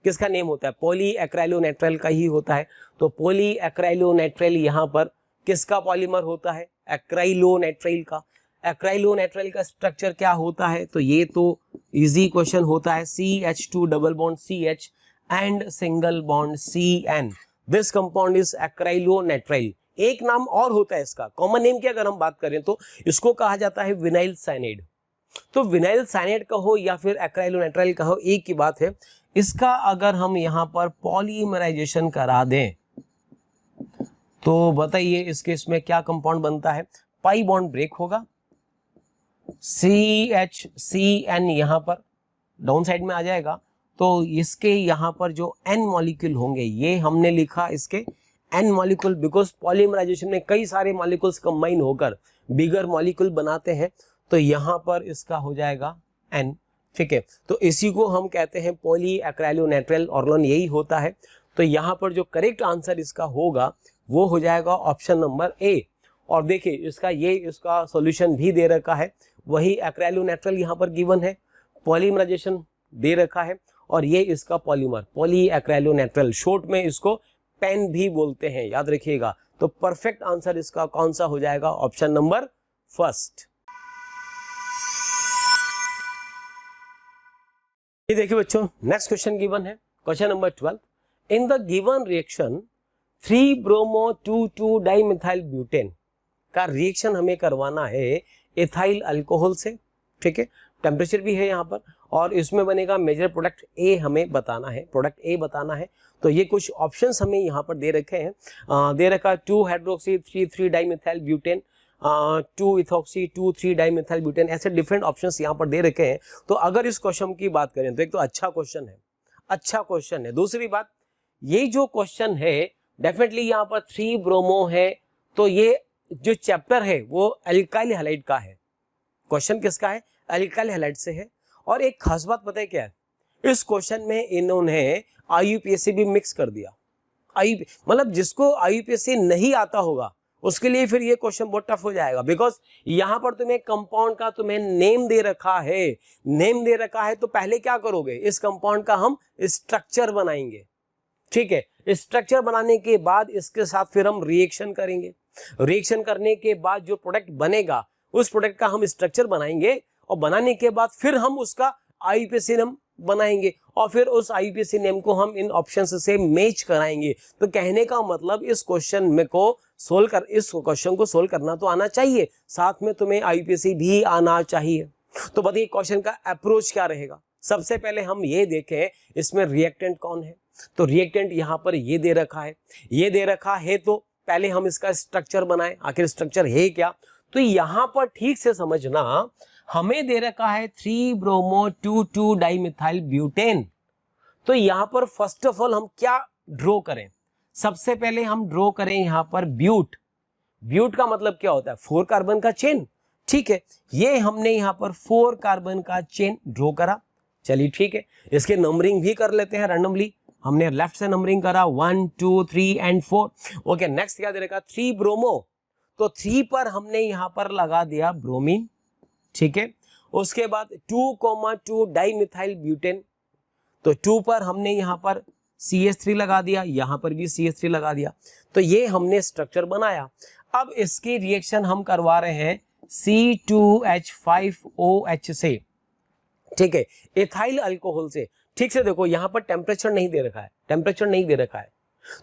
किसका नेम होता है, पॉली एक्राइलोनेट्राइल का ही होता है। तो पॉली एक्राइलोनेट्राइल यहाँ पर किसका पॉलीमर होता है, एक्राइलोनेट्राइल का। एक्राइलोनेट्राइल का स्ट्रक्चर क्या होता है, तो ये तो इजी क्वेश्चन होता है, CH2 double bond CH and single bond CN। This compound is acrylonitrile. एक नाम और होता है इसका, कॉमन नेम की अगर हम बात करें तो इसको कहा जाता है विनाइल साइनाइड। तो विनाइल साइनाइड का हो या फिर एक्राइलोनेट्राइल का हो, एक ही बात है। इसका अगर हम यहाँ पर पॉलीमराइजेशन करा दें तो बताइए इस केस में क्या कंपाउंड बनता है, पाई बॉन्ड ब्रेक होगा, CHCN यहाँ पर डाउन साइड में आ जाएगा। तो इसके यहाँ पर जो N मॉलिक्यूल होंगे, ये हमने लिखा इसके N मॉलिक्यूल, बिकॉज पॉलीमराइजेशन में कई सारे मॉलिक्यूल्स कंबाइन होकर बिगर मॉलिक्यूल बनाते हैं। तो यहाँ पर इसका हो जाएगा N, ठीक है। तो इसी को हम कहते हैं पॉली एक्राइलोनेट्राइल ऑर्लोन, यही होता है। तो यहाँ पर जो करेक्ट आंसर इसका होगा वो हो जाएगा ऑप्शन नंबर ए। और देखिए इसका सॉल्यूशन भी दे रखा है, वही एक्राइलोनेट्राइल यहाँ पर गिवन है, पॉलीमराइजेशन दे रखा है, और ये इसका पॉलीमर पॉली एक्राइलोनेट्राइल, शॉर्ट में इसको पेन भी बोलते हैं, याद रखिएगा। तो परफेक्ट आंसर इसका कौन सा हो जाएगा, ऑप्शन नंबर फर्स्ट। ये देखिए बच्चों नेक्स्ट क्वेश्चन गिवन है, question number 12। In the given reaction 3-bromo-2,2 dimethyl butane का रिएक्शन हमें करवाना है एथाइल अल्कोहल से, ठीक है। टेम्परेचर भी है यहाँ पर, और इसमें बनेगा मेजर प्रोडक्ट ए, हमें बताना है, प्रोडक्ट ए बताना है। तो ये कुछ ऑप्शंस हमें यहाँ पर दे रखे हैं, दे रखा 2-हाइड्रोक्सी 3,3 डाइमिथाइल ब्यूटेन, 2-इथॉक्सी 2,3 डाइमिथाइल ब्यूटेन, ऐसे डिफरेंट ऑप्शंस यहाँ पर दे रखे हैं। तो अगर इस क्वेश्चन की बात करें तो एक तो अच्छा क्वेश्चन है, दूसरी बात ये जो क्वेश्चन है डेफिनेटली यहाँ पर 3 ब्रोमो है, तो ये जो चैप्टर है वो एल्काइल हैलाइड का है। क्वेश्चन किसका है? एल्काइल हैलाइड से है। और एक खास बात पता है क्या है, इस क्वेश्चन में इन्होंने आईयूपीएससी भी मिक्स कर दिया। मतलब जिसको आईयूपीएससी नहीं आता होगा उसके लिए फिर ये क्वेश्चन बहुत टफ हो जाएगा, बिकॉज यहां पर तुम्हें कंपाउंड का तुम्हें नेम दे रखा है। नेम दे रखा है तो पहले क्या करोगे, इस कंपाउंड का हम स्ट्रक्चर बनाएंगे, ठीक है। स्ट्रक्चर बनाने के बाद इसके साथ फिर हम रिएक्शन करेंगे। रिएक्शन करने के बाद जो प्रोडक्ट बनेगा उस प्रोडक्ट का हम स्ट्रक्चर बनाएंगे, और बनाने के बाद फिर हम उसका आईयूपीएससी नेम बनाएंगे, और फिर उस आईयूपीएससी नेम को हम इन ऑप्शंस से मैच कराएंगे। तो कहने का मतलब इस क्वेश्चन में इस क्वेश्चन को सोल्व करना तो आना चाहिए, साथ में तुम्हें आईयूपीएससी भी आना चाहिए। तो बताइए क्वेश्चन का अप्रोच क्या रहेगा। सबसे पहले हम ये देखें इसमें रिएक्टेंट कौन है। तो रिएक्टेंट यहाँ पर ये दे रखा है, ये दे रखा है, तो पहले हम इसका स्ट्रक्चर बनाएं। आखिर स्ट्रक्चर है क्या, तो यहाँ पर ठीक से समझना, हमें दे रखा है 3 ब्रोमो 2,2 डाइमिथाइल ब्यूटेन। तो यहाँ पर फर्स्ट ऑफ ऑल हम क्या ड्रॉ करें, सबसे पहले हम ड्रॉ करें यहाँ पर ब्यूट। ब्यूट का मतलब क्या होता है, 4 कार्बन का चेन, ठीक है। ये हमने यहाँ पर 4 कार्बन का चेन ड्रॉ करा। चलिए ठीक है, इसके नंबरिंग भी कर लेते हैं रैंडमली। हमने लेफ्ट से नंबरिंग करा 1 2 3 एंड 4। ओके, नेक्स्ट क्या दे रखा, 3 ब्रोमो, तो 3 पर हमने यहाँ पर लगा दिया ब्रोमीन, ठीक है। उसके बाद 2,2 डाइमिथाइल ब्यूटेन, तो 2 पर हमने यहाँ पर CH3 लगा दिया, यहाँ पर भी CH3 लगा दिया। तो ये हमने स्ट्रक्चर बनाया। अब इसकी रिएक्शन हम करवा रहे हैं C2H5OH से, ठीक है, इथाइल अल्कोहल से। ठीक से देखो, यहाँ पर टेम्परेचर नहीं दे रखा है, टेम्परेचर नहीं दे रखा है,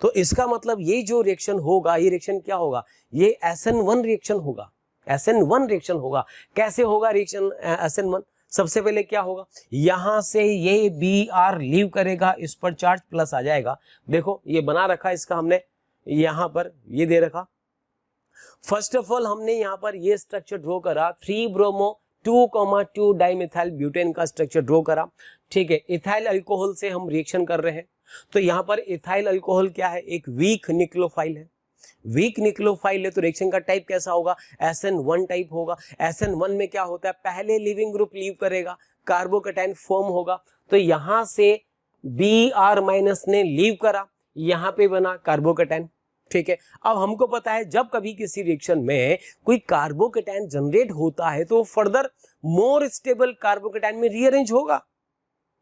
तो इसका मतलब ये जो रिएक्शन होगा, ये रिएक्शन क्या होगा, ये SN1 रिएक्शन होगा। SN1 रिएक्शन होगा। कैसे होगा रिएक्शन SN1, सबसे पहले क्या होगा, यहां से ये Br लीव करेगा, इस पर चार्ज प्लस आ जाएगा। देखो ये बना रखा इसका हमने, यहां पर ये दे रखा। फर्स्ट ऑफ ऑल हमने यहां पर ये स्ट्रक्चर ड्रॉ करा, 3 ब्रोमो 2,2 डाइमिथाइल ब्यूटेन का स्ट्रक्चर ड्रॉ करा, ठीक है। इथाइल अल्कोहल से हम रिएक्शन कर रहे हैं, तो यहाँ पर इथाइल अल्कोहल क्या है, एक वीक निक्लोफाइल है। वीक निक्लोफाइल है तो रिएक्शन का टाइप कैसा होगा, SN1 टाइप होगा। SN1 में क्या होता है, पहले लिविंग ग्रुप लीव करेगा, कार्बोकैटायन फॉर्म होगा। तो यहां से Br- ने लीव करा, यहां पे बना कार्बोकैटायन, ठीक है। अब हमको पता है जब कभी किसी रिएक्शन में कोई कार्बोकैटायन जनरेट होता है तो फर्दर मोर स्टेबल कार्बोकैटायन में रीअरेंज होगा,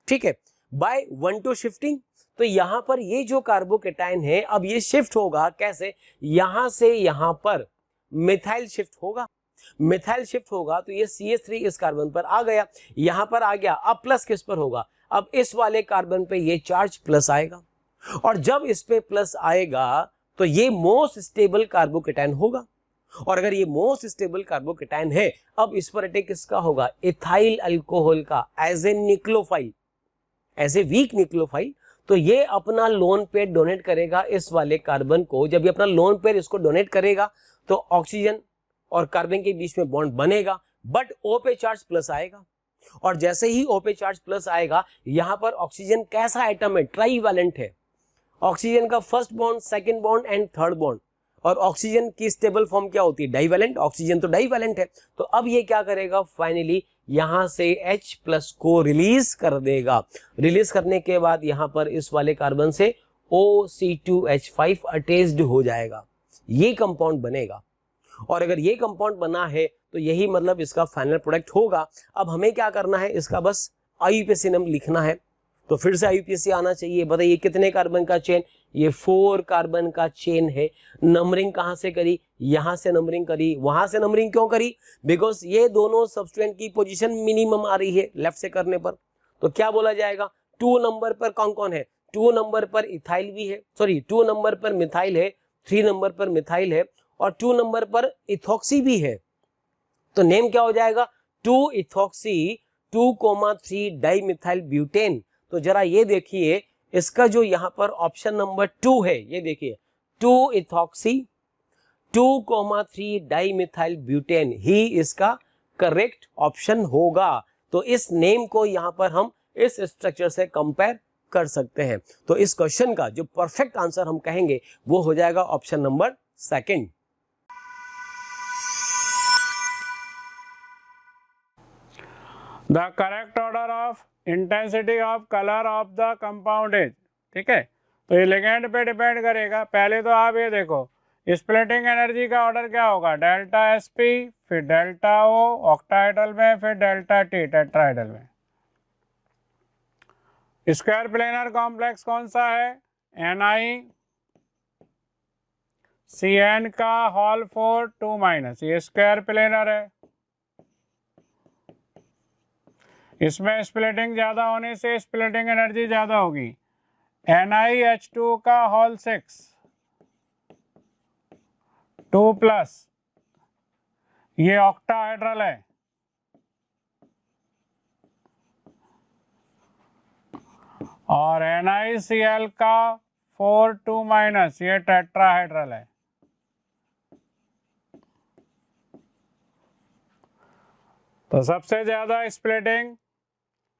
ठीक है, बाय 1-2 शिफ्टिंग। तो यहां पर ये जो कार्बोकैटायन है अब ये शिफ्ट होगा, कैसे, यहां से यहां पर मिथाइल शिफ्ट होगा। मिथाइल शिफ्ट होगा तो ये CH3 इस कार्बन पर आ गया, यहां पर आ गया। अब प्लस किस पर होगा, अब इस वाले कार्बन पे ये चार्ज प्लस आएगा, और जब इस पे प्लस आएगा तो ये मोस्ट स्टेबल कार्बोकैटायन होगा। और अगर ये मोस्ट स्टेबल कार्बोकैटायन है, अब इस पर अटैक किसका होगा, इथाइल अल्कोहल का, as a nucleophile, as a weak nucleophile. तो ये अपना लोन पेयर डोनेट करेगा इस वाले कार्बन को। जब ये अपना लोन पेयर इसको डोनेट करेगा तो ऑक्सीजन और कार्बन के बीच में बॉन्ड बनेगा, बट O पे चार्ज प्लस आएगा। और जैसे ही O पे चार्ज प्लस आएगा, यहां पर ऑक्सीजन कैसा एटम है, ट्राईवैलेंट है। ऑक्सीजन का first bond, second bond and third bond. और ऑक्सीजन की स्टेबल फॉर्म क्या होती है, डाइवैलेंट। ऑक्सीजन तो डाइवैलेंट है। तो अब ये क्या करेगा, फाइनली यहां से H+ को रिलीज कर देगा। रिलीज करने के बाद यहां पर इस वाले कार्बन से OC2H5 अटैच्ड हो जाएगा, ये कंपाउंड बनेगा। और अगर ये कंपाउंड बना है तो यही मतलब इसका फाइनल प्रोडक्ट होगा। अब हमें क्या करना है, इसका बस आईयूपीएसी नंबर लिखना है। तो फिर से आईयूपीएसी आना चाहिए। बताइए कितने कार्बन का चेन, ये 4 कार्बन का चेन है। नंबरिंग कहां से करी, यहां से नंबरिंग करी। वहां से नंबरिंग क्यों करी, बिकॉज ये दोनों सब्सटेंट की पोजीशन मिनिमम आ रही है लेफ्ट से करने पर। तो क्या बोला जाएगा, 2 नंबर पर कौन कौन है, 2 नंबर पर इथाइल भी है, सॉरी 2 नंबर पर मिथाइल है, 3 नंबर पर मिथाइल है, और 2 नंबर पर इथॉक्सी भी है। तो नेम क्या हो जाएगा, 2 इथॉक्सी 2,3 डाइमिथाइल ब्यूटेन। तो जरा ये देखिए, इसका जो यहां पर ऑप्शन नंबर 2 है, ये देखिए 2 इथॉक्सी 2,3 डाइमिथाइल ब्यूटेन ही इसका करेक्ट ऑप्शन होगा। तो इस नेम को यहां पर हम इस स्ट्रक्चर से कंपेयर कर सकते हैं। तो इस क्वेश्चन का जो परफेक्ट आंसर हम कहेंगे वो हो जाएगा option number second. The correct order of intensity of colour of the compound is, ठीक है। तो ये लिगेंड पे डिपेंड करेगा। पहले तो आप ये देखो स्प्लिटिंग एनर्जी का ऑर्डर क्या होगा, डेल्टा एस पी, फिर डेल्टा ओ ऑक्टाहेड्रल में, फिर डेल्टा टी टेट्राहेड्रल में। स्क्वायर प्लेनर कॉम्प्लेक्स कौन सा है, NiCN का होल 4 2 माइनस, ये स्क्वायर प्लेनर है। इसमें स्प्लिटिंग ज्यादा होने से स्प्लिटिंग एनर्जी ज्यादा होगी। NiH2 का होल 6 2 प्लस, ये ऑक्टाहेड्रल है। और NiCl का 4 2 माइनस, ये टेट्राहेड्रल है। तो सबसे ज्यादा स्प्लिटिंग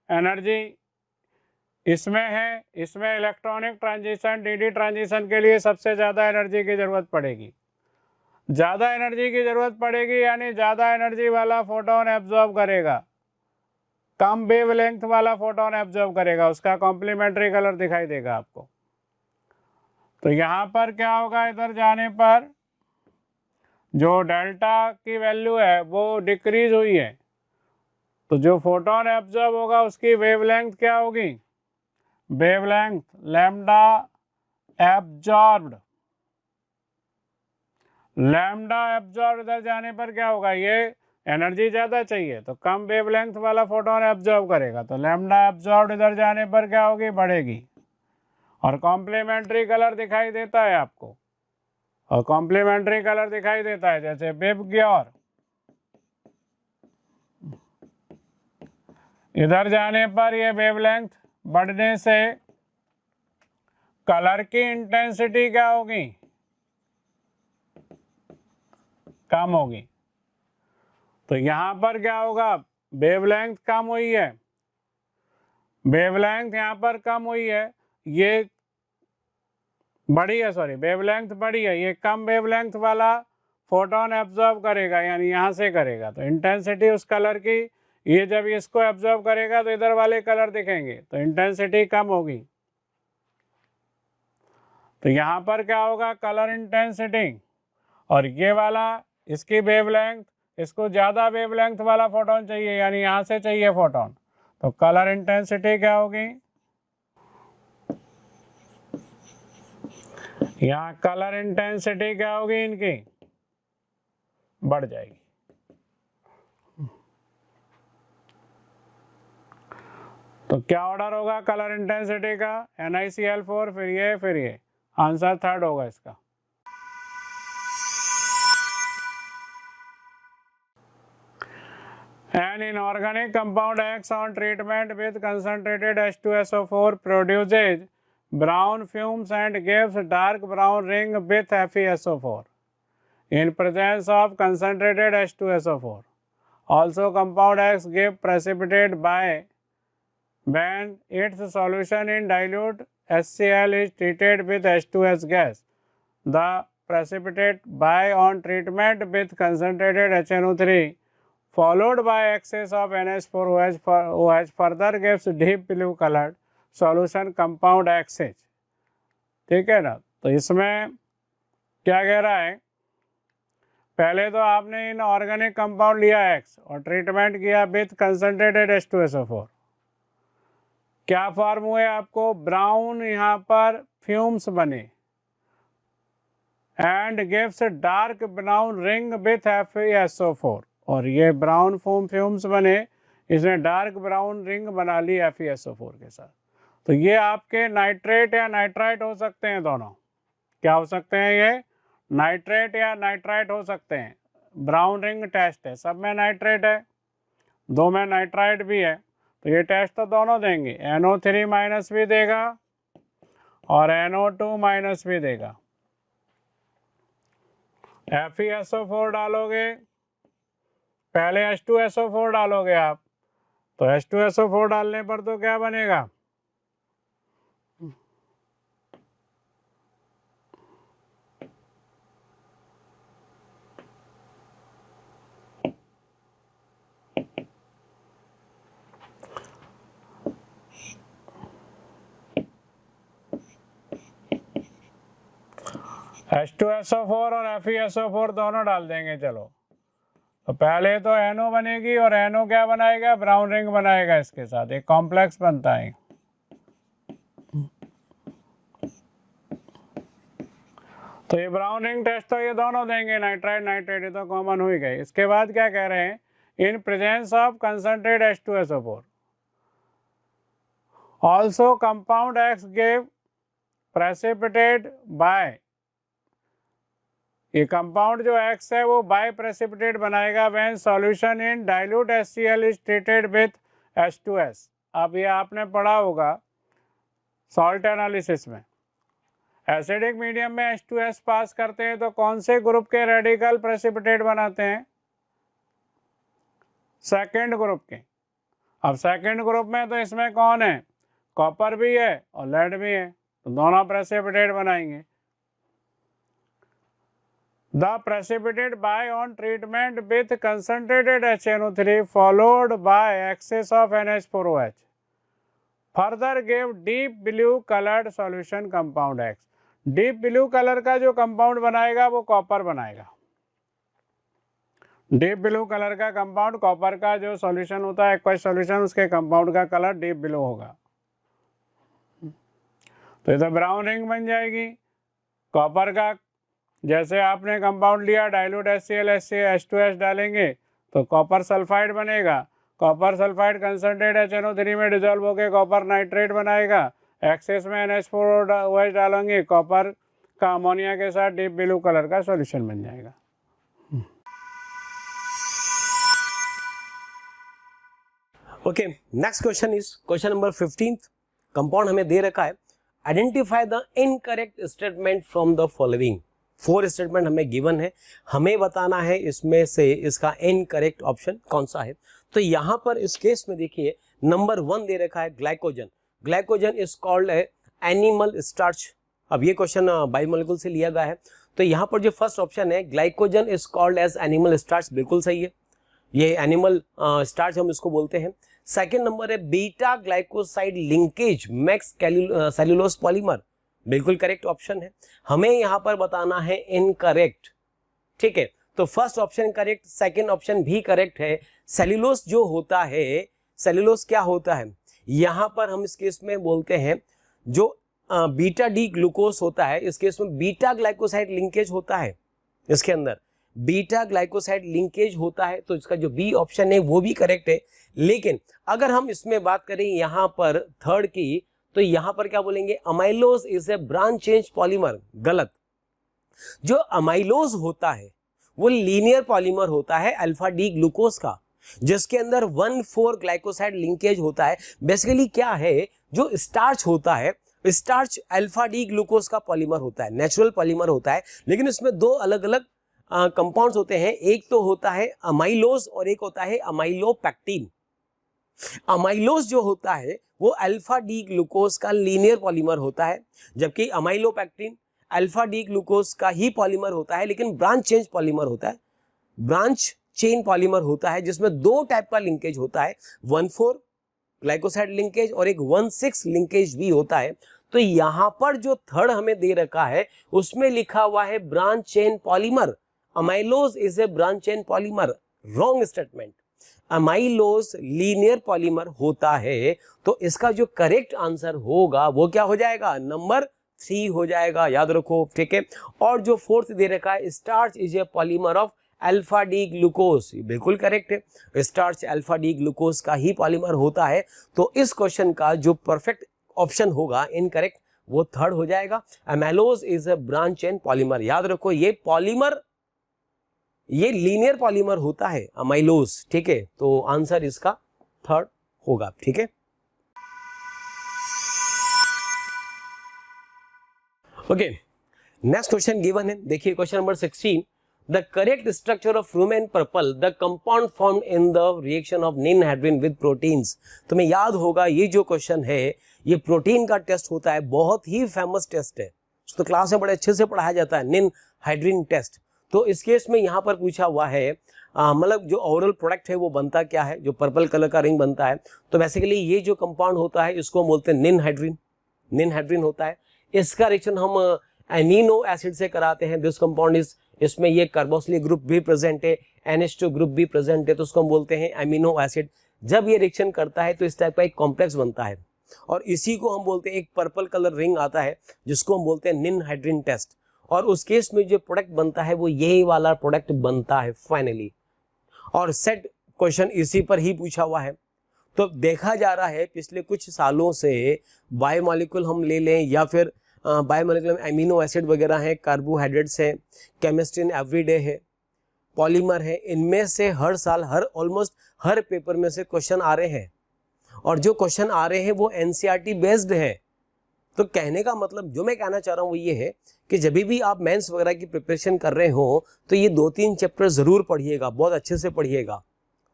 एनर्जी इसमें है। इसमें इलेक्ट्रॉनिक ट्रांजिशन DD ट्रांजिशन के लिए सबसे ज़्यादा एनर्जी की ज़रूरत पड़ेगी। ज़्यादा एनर्जी की ज़रूरत पड़ेगी यानी ज़्यादा एनर्जी वाला फोटोन एब्जॉर्ब करेगा, कम वेवलेंथ वाला फोटोन एब्जॉर्ब करेगा, उसका कॉम्प्लीमेंट्री कलर दिखाई देगा आपको। तो यहाँ पर क्या होगा, इधर जाने पर जो डेल्टा की वैल्यू है वो डिक्रीज हुई है, तो जो फोटोन एब्जॉर्ब होगा उसकी वेवलेंथ क्या होगी, wavelength lambda absorbed. Lambda absorb इधर जाने पर क्या होगा, ये एनर्जी ज़्यादा चाहिए तो कम वेवलेंथ वाला फोटोन एब्जॉर्ब करेगा, तो लैम्डा एब्जॉर्ब इधर जाने पर क्या होगी, बढ़ेगी। और कॉम्प्लीमेंट्री कलर दिखाई देता है आपको, और कॉम्प्लीमेंट्री कलर दिखाई देता है जैसे विबग्योर। इधर जाने पर ये वेवलेंथ बढ़ने से कलर की इंटेंसिटी क्या होगी, कम होगी। तो यहां पर क्या होगा, वेवलेंथ कम हुई है, वेवलेंथ यहां पर कम हुई है, ये बड़ी है, सॉरी वेवलेंथ बड़ी है, ये कम वेवलेंथ वाला फोटोन एब्जॉर्ब करेगा यानी यहां से करेगा। तो इंटेंसिटी उस कलर की, ये जब इसको एब्जॉर्ब करेगा तो इधर वाले कलर दिखेंगे, तो इंटेंसिटी कम होगी। तो यहाँ पर क्या होगा, कलर इंटेंसिटी, और ये वाला इसकी वेवलेंथ, इसको ज़्यादा वेवलेंथ वाला फोटोन चाहिए यानी यहाँ से चाहिए फोटोन, तो कलर इंटेंसिटी क्या होगी, यहाँ कलर इंटेंसिटी क्या होगी, इनकी बढ़ जाएगी। तो क्या ऑर्डर होगा कलर इंटेंसिटी का, NiCl4, फिर ये आंसर थर्ड होगा इसका। An inorganic compound acts on treatment with concentrated H2SO4 produces brown fumes and gives dark brown ring with FeSO4 in presence of concentrated H2SO4. Also, compound X gives precipitate by when its solution in dilute HCl is treated with H2S gas. The precipitate by on treatment with concentrated HNO3 followed by excess of NH4OH further gives deep blue colored solution compound XH। ठीक है ना। तो इसमें क्या कह रहा है, पहले तो आपने इन ऑर्गेनिक कंपाउंड लिया X और ट्रीटमेंट किया विथ कंसंट्रेटेड H2SO4, क्या फॉर्म हुए आपको, ब्राउन यहाँ पर फ्यूम्स बने and gives dark brown ring with FeSO4, और ये ब्राउन फ्यूम्स बने, इसने डार्क ब्राउन रिंग बना ली FeSO4 के साथ। तो ये आपके नाइट्रेट या नाइट्राइट हो सकते हैं, दोनों क्या हो सकते हैं, ये नाइट्रेट या नाइट्राइट हो सकते हैं। ब्राउन रिंग टेस्ट है, सब में नाइट्रेट है, दो में नाइट्राइट भी है, तो ये टेस्ट तो दोनों देंगे, NO3 माइनस भी देगा और NO2 माइनस भी देगा। FeSO4 डालोगे, पहले H2SO4 डालोगे आप, तो H2SO4 डालने पर तो क्या बनेगा, H2SO4 और FeSO4 दोनों डाल देंगे। चलो, तो पहले तो NO बनेगी और NO क्या बनाएगा, ब्राउन रिंग बनाएगा, इसके साथ एक कॉम्प्लेक्स बनता है। तो ये ब्राउन रिंग टेस्ट तो ये दोनों देंगे, नाइट्राइड नाइट्रेट, ये तो कॉमन हो ही गए। इसके बाद क्या कह रहे हैं, in presence of concentrate H2SO4 also compound X give precipitate by, ये कंपाउंड जो X है वो बाय प्रेसिपिटेट बनाएगा when solution in dilute HCl is treated with H2S। अब ये आपने पढ़ा होगा सॉल्ट एनालिसिस में, एसिडिक मीडियम में H2S पास करते हैं तो कौन से ग्रुप के रेडिकल प्रेसिपिटेट बनाते हैं, सेकेंड ग्रुप के। अब सेकेंड ग्रुप में तो इसमें कौन है, कॉपर भी है और लेड भी है, तो दोनों प्रेसिपिटेट बनाएंगे। The precipitate by on treatment with concentrated HNO3 followed by excess of NH4OH further give deep blue coloured solution compound X। Deep blue colour का जो कंपाउंड बनाएगा वो कॉपर बनाएगा। डीप ब्लू कलर का कंपाउंड, कॉपर का जो solution होता है एक्वस सॉल्यूशन, उसके कंपाउंड का कलर डीप ब्लू होगा। तो ये तो ब्राउन रिंग बन जाएगी। कॉपर का जैसे आपने कंपाउंड लिया डाइल्यूट HCl H2S डालेंगे तो कॉपर सल्फाइड बनेगा। कॉपर सल्फाइड कंसंट्रेट HNO3 में डिजोल्व होकर कॉपर नाइट्रेट बनाएगा। एक्सेस में NH4OH डालेंगे, कॉपर का अमोनिया के साथ डीप ब्लू कलर का सॉल्यूशन बन जाएगा। Okay, next question is question number 15। Compound हमें दे रखा है, identify the incorrect statement from the following. 4 statement हमें गिवन है, हमें बताना है इसमें से इसका इनकरेक्ट ऑप्शन कौन सा है। तो यहाँ पर इस केस में देखिए नंबर 1 दे रखा है glycogen. Glycogen is called animal starch. अब ये क्वेश्चन बायोमोलिक्यूल से लिया गया है, तो यहाँ पर जो फर्स्ट ऑप्शन है glycogen is called as animal starch, बिल्कुल सही है, ये एनिमल स्टार्च हम इसको बोलते हैं। सेकेंड नंबर है beta glycoside linkage max cellulose polymer, बिल्कुल करेक्ट ऑप्शन है। हमें यहाँ पर बताना है इनकरेक्ट, ठीक है। तो first option correct, second option भी करेक्ट है। सेल्यूलोज जो होता है, सेल्यूलोज क्या होता है, यहाँ पर हम इस केस में बोलते हैं जो बीटा डी ग्लूकोज होता है, इस केस में बीटा ग्लाइकोसाइड लिंकेज होता है, इसके अंदर बीटा ग्लाइकोसाइड लिंकेज होता है, तो इसका जो बी ऑप्शन है वो भी करेक्ट है। लेकिन अगर हम इसमें बात करें यहाँ पर थर्ड की, तो यहाँ पर क्या बोलेंगे, amylose is a branch change polymer, गलत। जो अमाइलोज होता है वो लीनियर पॉलीमर होता है अल्फा डी ग्लूकोज का, जिसके अंदर 1,4 ग्लाइकोसाइड लिंकेज होता है। बेसिकली क्या है, जो स्टार्च होता है, स्टार्च अल्फा डी ग्लूकोज का पॉलीमर होता है, नेचुरल पॉलीमर होता है, लेकिन इसमें 2 अलग अलग कंपाउंड्स होते हैं, एक तो होता है अमाइलोज और एक होता है अमाइलोपेक्टिन। अमाइलोज जो होता है वो अल्फा डी ग्लूकोज का लीनियर पॉलीमर होता है, जबकि अमाइलोपेक्टिन अल्फा डी ग्लूकोज का ही पॉलीमर होता है, लेकिन ब्रांच चेंज पॉलीमर होता है, ब्रांच चेन पॉलीमर होता है, जिसमें 2 टाइप का लिंकेज होता है, 1,4 ग्लाइकोसाइड लिंकेज और एक 1,6 लिंकेज भी होता है। तो यहां पर जो थर्ड हमें दे रखा है उसमें लिखा हुआ है branch chain polymer, amylose is a branch chain polymer, wrong statement. Amylose linear polymer होता है, तो इसका जो करेक्ट आंसर होगा वो क्या हो जाएगा, नंबर 3 हो जाएगा, याद रखो, ठीक है। और जो फोर्थ दे रखा है starch is a polymer of alpha D glucose, बिल्कुल करेक्ट है, स्टार्च अल्फा डी ग्लूकोज का ही पॉलीमर होता है। तो इस क्वेश्चन का जो परफेक्ट ऑप्शन होगा इनकरेक्ट वो थर्ड हो जाएगा, amylose is a branch chain polymer. याद रखो ये पॉलीमर, ये लीनियर पॉलीमर होता है अमाइलोज, ठीक है। तो आंसर इसका थर्ड होगा, ठीक है। ओके, नेक्स्ट क्वेश्चन गिवन है, देखिए question number 16। The correct structure of rumen purple, the compound formed in the reaction of ninhydrin with proteins. तुम्हें याद होगा ये जो क्वेश्चन है ये प्रोटीन का टेस्ट होता है, बहुत ही फेमस टेस्ट है, तो क्लास में बड़े अच्छे से पढ़ाया जाता है, निनहाइड्रिन टेस्ट। तो इस केस में यहाँ पर पूछा हुआ है मतलब जो ओवरऑल प्रोडक्ट है वो बनता क्या है, जो पर्पल कलर का रिंग बनता है, तो बेसिकली ये जो कंपाउंड होता है इसको बोलते हैं निनहाइड्रिन, निनहाइड्रिन होता है। इसका रिएक्शन हम एमिनो एसिड से कराते हैं, दिस कंपाउंड इज, इसमें ये कार्बोक्सिलिक ग्रुप भी प्रेजेंट है, NH2 ग्रुप भी प्रेजेंट है, तो उसको हम बोलते हैं एमिनो एसिड। जब ये रिएक्शन करता है तो इस टाइप का एक कॉम्प्लेक्स बनता है और इसी को हम बोलते हैं, एक पर्पल कलर रिंग आता है जिसको हम बोलते हैं निनहाइड्रीन टेस्ट, और उस केस में जो प्रोडक्ट बनता है वो यही वाला प्रोडक्ट बनता है फाइनली। और सेट क्वेश्चन इसी पर ही पूछा हुआ है। तो देखा जा रहा है पिछले कुछ सालों से बायोमॉलिक्यूल हम ले लें या फिर बायोमॉलिक्यूल में एमिनो एसिड वगैरह हैं, कार्बोहाइड्रेट्स हैं, केमिस्ट्री इन एवरीडे है, पॉलीमर है, इनमें से हर साल ऑलमोस्ट हर पेपर में से क्वेश्चन आ रहे हैं और जो क्वेश्चन आ रहे हैं वो NCERT बेस्ड है। तो कहने का मतलब जो मैं कहना चाह रहा हूँ वो ये है कि जब भी आप मेंस वगैरह की प्रिपरेशन कर रहे हो तो ये 2-3 चैप्टर जरूर पढ़िएगा, बहुत अच्छे से पढ़िएगा,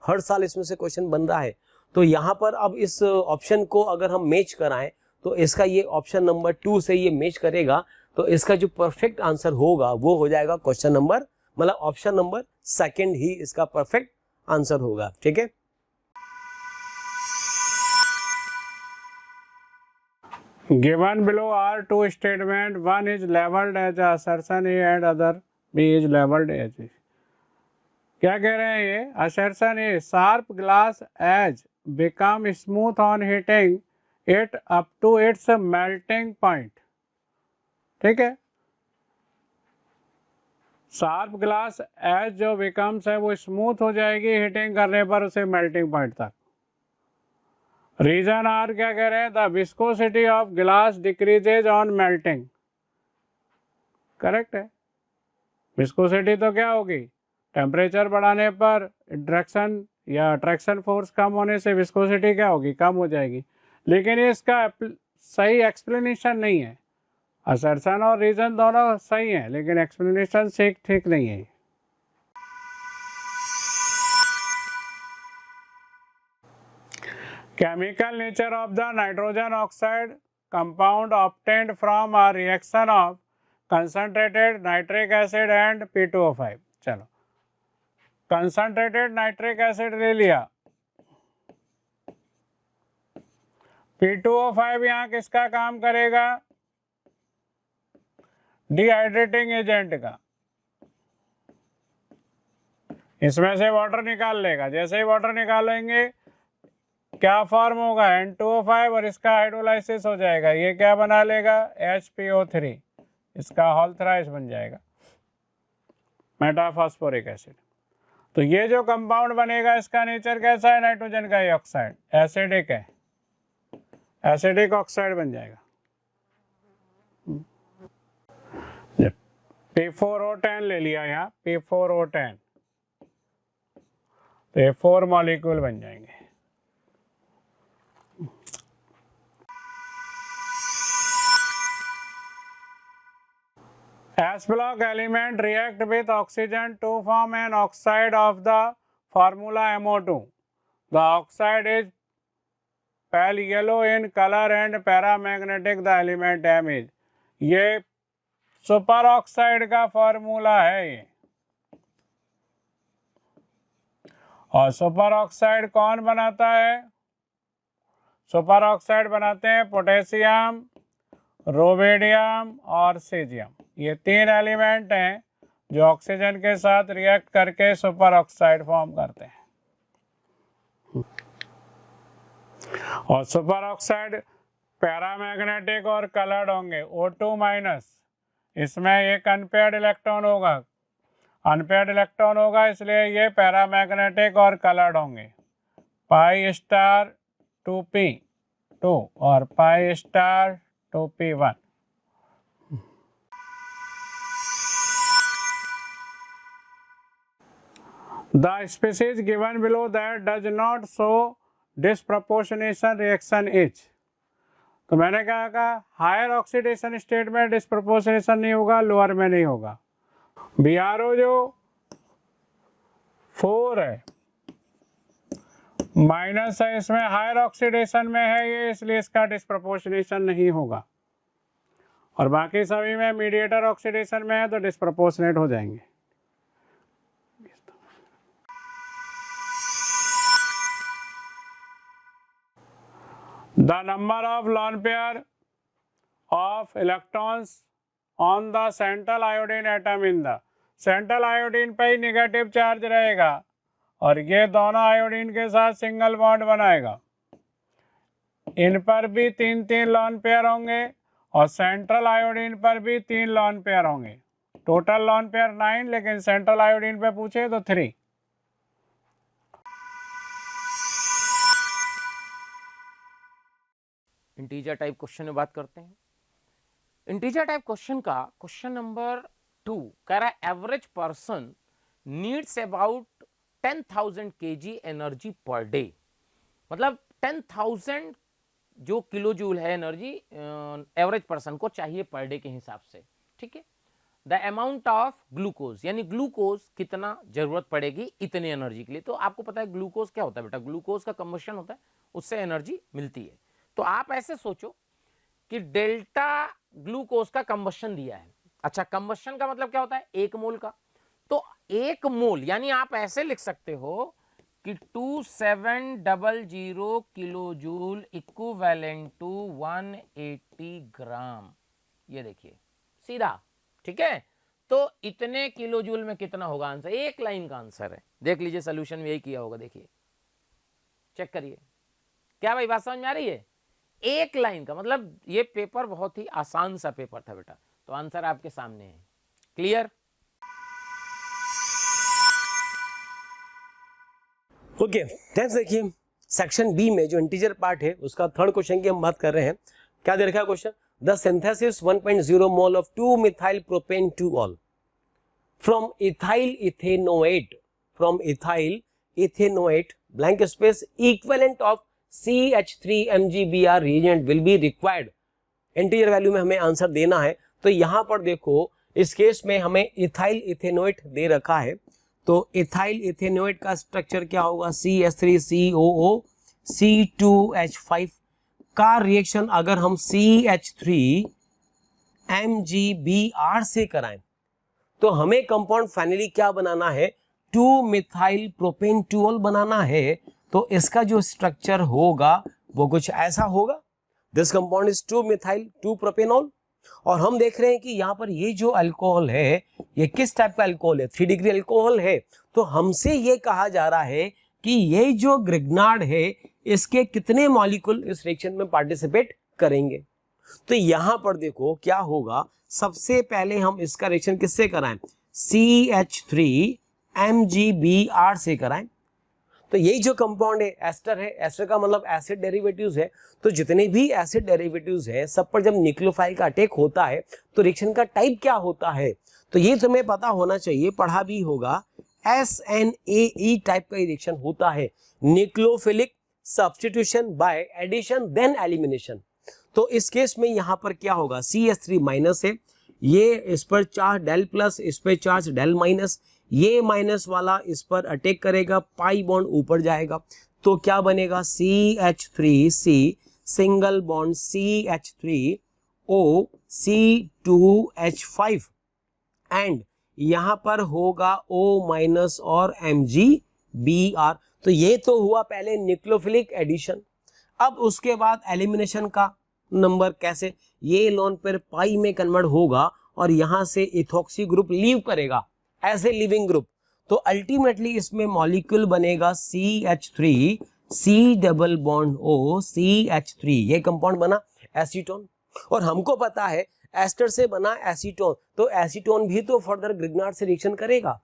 हर साल इसमें से क्वेश्चन बन रहा है। तो यहाँ पर अब इस ऑप्शन को अगर हम मैच कराएं तो इसका ये ऑप्शन नंबर 2 से ये मैच करेगा, तो इसका जो परफेक्ट आंसर होगा वो हो जाएगा क्वेश्चन नंबर, मतलब ऑप्शन नंबर 2 ही इसका परफेक्ट आंसर होगा। ठीक है, Given below are two statements. One is labeled as assertion A and other B is labeled as A. क्या कह रहे हैं ये? Assertion A, sharp glass edge become smooth on heating it up to its melting point. ठीक है, sharp glass as जो becomes है वो स्मूथ हो जाएगी हीटिंग करने पर उसे मेल्टिंग पॉइंट तक। रीजन आर क्या कह रहे हैं? The viscosity of glass decreases on melting. Correct है, विस्कोसिटी तो क्या होगी? टेम्परेचर बढ़ाने पर इंट्रैक्शन या अट्रैक्शन फोर्स कम होने से विस्कोसिटी क्या होगी? कम हो जाएगी। लेकिन ये इसका सही एक्सप्लेनेशन नहीं है। असर्शन और रीजन दोनों सही हैं लेकिन एक्सप्लेनेशन से ठीक नहीं है। Chemical nature of the nitrogen oxide compound obtained from a reaction of concentrated nitric acid and P2O5। चलो, concentrated nitric acid ले लिया, P2O5 यहाँ किसका काम करेगा? डिहाइड्रेटिंग एजेंट का। इसमें से वाटर निकाल लेगा, जैसे ही वाटर निकालेंगे क्या फॉर्म होगा? N2O5 और इसका हाइड्रोलाइसिस हो जाएगा, ये क्या बना लेगा? HPO3, इसका हॉल थ्राइस बन जाएगा, मेटाफॉस्फोरिक एसिड। तो ये जो कंपाउंड बनेगा इसका नेचर कैसा है? नाइट्रोजन का ऑक्साइड, एसिडिक है, एसिडिक ऑक्साइड बन जाएगा। P4O10 ले लिया यहाँ, P4O10, तो ये 4 मॉलिक्यूल बन जाएंगे। S block element react with oxygen to form an oxide of the formula MO2. The oxide is pale yellow in color and paramagnetic the element M is। ये सुपर ऑक्साइड का formula है ये। और super oxide कौन बनाता है? Super oxide बनाते हैं पोटेशियम, रोवेडियम और सीजियम। ये 3 एलिमेंट हैं जो ऑक्सीजन के साथ रिएक्ट करके सुपर ऑक्साइड फॉर्म करते हैं। और सुपर ऑक्साइड पैरामैग्नेटिक और कलर्ड होंगे, O2-, इसमें एक अनपेयर्ड इलेक्ट्रॉन होगा, अनपेयर्ड इलेक्ट्रॉन होगा इसलिए ये पैरामैग्नेटिक और कलर्ड होंगे। π* 2p2 और π* 2p1। The species given below that does not show disproportionation reaction H। तो मैंने कहा हायर ऑक्सीडेशन स्टेट में डिस्प्रपोर्शनेशन नहीं होगा, लोअर में नहीं होगा। BRO जो 4 है माइनस है, इसमें हायर ऑक्सीडेशन में है ये, इसलिए इसका डिस्प्रपोर्शनेशन नहीं होगा। और बाकी सभी में मीडिएटर ऑक्सीडेशन में है तो डिस्प्रपोर्शनेट हो जाएंगे। The number of lone pair of electrons on the central iodine atom in the, central iodine पे ही निगेटिव चार्ज रहेगा और ये दोनों आयोडीन के साथ सिंगल बॉन्ड बनाएगा। इन पर भी 3-3 लॉन पेयर होंगे और सेंट्रल आयोडीन पर भी 3 लॉन पेयर होंगे। टोटल लॉन पेयर 9, लेकिन सेंट्रल आयोडीन पे पूछे तो 3। इंटीजर टाइप क्वेश्चन में बात करते हैं। इंटीजर टाइप क्वेश्चन का क्वेश्चन नंबर 2 कह रहा है average person needs about 10,000 kg energy per day, मतलब 10,000 जो किलो जूल है एनर्जी एवरेज पर्सन को चाहिए पर डे के हिसाब से, ठीक है। द अमाउंट ऑफ ग्लूकोज, यानी ग्लूकोज कितना जरूरत पड़ेगी इतने एनर्जी के लिए। तो आपको पता है ग्लूकोज क्या होता है बेटा, ग्लूकोज का कंबशन होता है, उससे एनर्जी मिलती है। तो आप ऐसे सोचो कि डेल्टा ग्लूकोज का कंबशन दिया है। अच्छा, कंबशन का मतलब क्या होता है, 1 मोल का। तो 1 मोल यानी आप ऐसे लिख सकते हो कि 2700 किलो जूल इक्विवेलेंट टू 180 ग्राम। ये देखिए सीधा, ठीक है। तो इतने किलो जूल में कितना होगा आंसर, एक लाइन का आंसर है। देख लीजिए सोल्यूशन में यही किया होगा, देखिए चेक करिए। क्या भाई बात समझ में आ रही है? एक लाइन का मतलब ये पेपर बहुत ही आसान सा पेपर था बेटा, तो आंसर आपके सामने है। क्लियर? ओके, नेक्स्ट देखिए सेक्शन बी में जो इंटीजर पार्ट है उसका थर्ड क्वेश्चन की हम बात कर रहे हैं। क्या दे रखा है question, the synthesis 1.0 mole of 2 methyl propane 2-ऑल from ethyl ethanoate, from ethyl ethanoate blank space equivalent of CH3 MgBr reagent will be required। Integer value में हमें आंसर देना है। तो यहां पर देखो इस केस में हमें इथाइल इथेनोएट दे रखा है, तो इथाइल इथेनोएट का स्ट्रक्चर क्या होगा, CH3COO C2H5 का रिएक्शन अगर हम CH3 MgBr से कराएं तो हमें कंपाउंड फाइनली क्या बनाना है, 2 मिथाइल प्रोपेन 2-ऑल बनाना है। तो इसका जो स्ट्रक्चर होगा वो कुछ ऐसा होगा, this compound is 2 methyl 2 propanol. और हम देख रहे हैं कि यहाँ पर ये जो अल्कोहल है ये किस टाइप का अल्कोहल है, 3 डिग्री अल्कोहल है। तो हमसे ये कहा जा रहा है कि ये जो ग्रिग्नार्ड है इसके कितने मॉलिक्यूल इस रिएक्शन में पार्टिसिपेट करेंगे। तो यहां पर देखो क्या होगा, सबसे पहले हम इसका रिएक्शन किससे कराएं, CH3 MgBr से कराएं। तो यही जो कंपाउंड है एस्टर है, एस्टर का मतलब एसिड डेरिवेटिव्स है। तो जितने भी एसिड डेरिवेटिव्स हैं सब पर जब न्यूक्लियोफाइल का अटैक होता है तो रिएक्शन का टाइप क्या होता है, तो ये तुम्हें पता होना चाहिए, पढ़ा भी होगा। SNAE टाइप का रिएक्शन होता है, nucleophilic substitution by addition then elimination. तो इस केस में यहां पर क्या होगा, CH3 माइनस है, ये इस पर चार्ज डेल प्लस, इस पर चार्ज डेल माइनस, ये माइनस वाला इस पर अटैक करेगा, पाई बॉन्ड ऊपर जाएगा। तो क्या बनेगा, CH3C single bond CH3O C2H5 and यहां पर होगा O माइनस और MgBr। तो ये तो हुआ पहले न्यूक्लियोफिलिक एडिशन। अब उसके बाद एलिमिनेशन का नंबर कैसे, ये लोन पर पाई में कन्वर्ट होगा और यहां से इथॉक्सी ग्रुप लीव करेगा एज ए लिविंग ग्रुप। तो अल्टीमेटली इसमें मॉलिक्यूल बनेगा CH3 C double bond O CH3, ये कंपाउंड बना एसीटोन। और हमको पता है एस्टर से बना एसीटोन, तो एसीटोन भी तो फर्दर ग्रिग्नार्ड से रिएक्शन करेगा।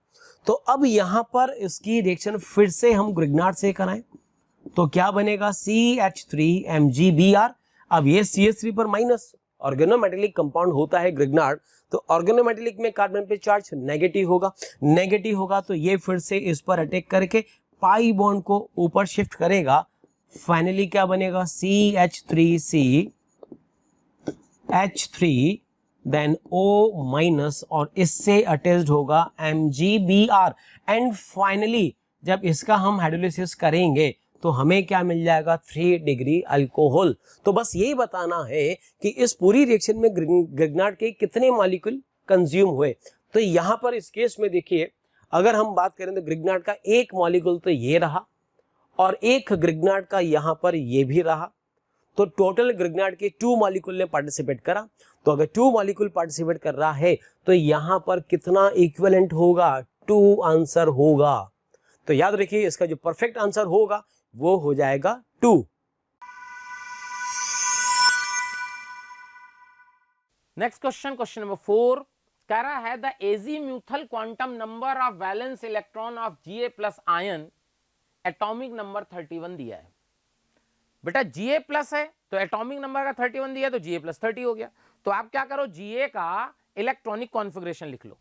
तो अब यहां पर इसकी रिएक्शन फिर से हम ग्रिग्नार्ड से कराएं तो क्या बनेगा, CH3 MgBr। अब ये CH3 पर माइनस, ऑर्गेनोमेटेलिक कंपाउंड होता है ग्रिग्नार्ड, तो ऑर्गेनोमेटेलिक में कार्बन पे चार्ज नेगेटिव होगा, तो ये फिर से इस पर अटैक करके पाई बॉन्ड को ऊपर शिफ्ट करेगा। फाइनली क्या बनेगा, CH3C H3 then O minus और इससे अटैच्ड होगा MgBr। एंड फाइनली जब इसका हम हाइड्रोलिसिस करेंगे तो हमें क्या मिल जाएगा, 3 डिग्री अल्कोहल। तो बस यही बताना है कि इस पूरी रिएक्शन में ग्रिग्नार्ड के कितने मॉलिक्यूल कंज्यूम हुए। तो यहां पर इस केस में देखिए अगर हम बात करें तो ग्रिग्नार्ड का एक मॉलिक्यूल तो ये रहा और एक ग्रिग्नार्ड का यहां पर ये भी रहा। तो टोटल ग्रिग्नार्ड के 2 मॉलिक्यूल ने पार्टिसिपेट करा, तो अगर 2 मॉलिक्यूल पार्टिसिपेट कर रहा है तो यहां पर कितना इक्विवेलेंट होगा, 2 आंसर होगा। तो याद रखिए इसका जो परफेक्ट आंसर होगा वो हो जाएगा 2। नेक्स्ट क्वेश्चन, क्वेश्चन नंबर 4 कह रहा है the azimuthal quantum number of valence electron of Ga plus ion atomic number 31 दिया है। बेटा Ga प्लस है तो एटॉमिक नंबर का 31 दिया तो Ga प्लस 30 हो गया। तो आप क्या करो, Ga का इलेक्ट्रॉनिक कॉन्फ़िगरेशन लिख लो।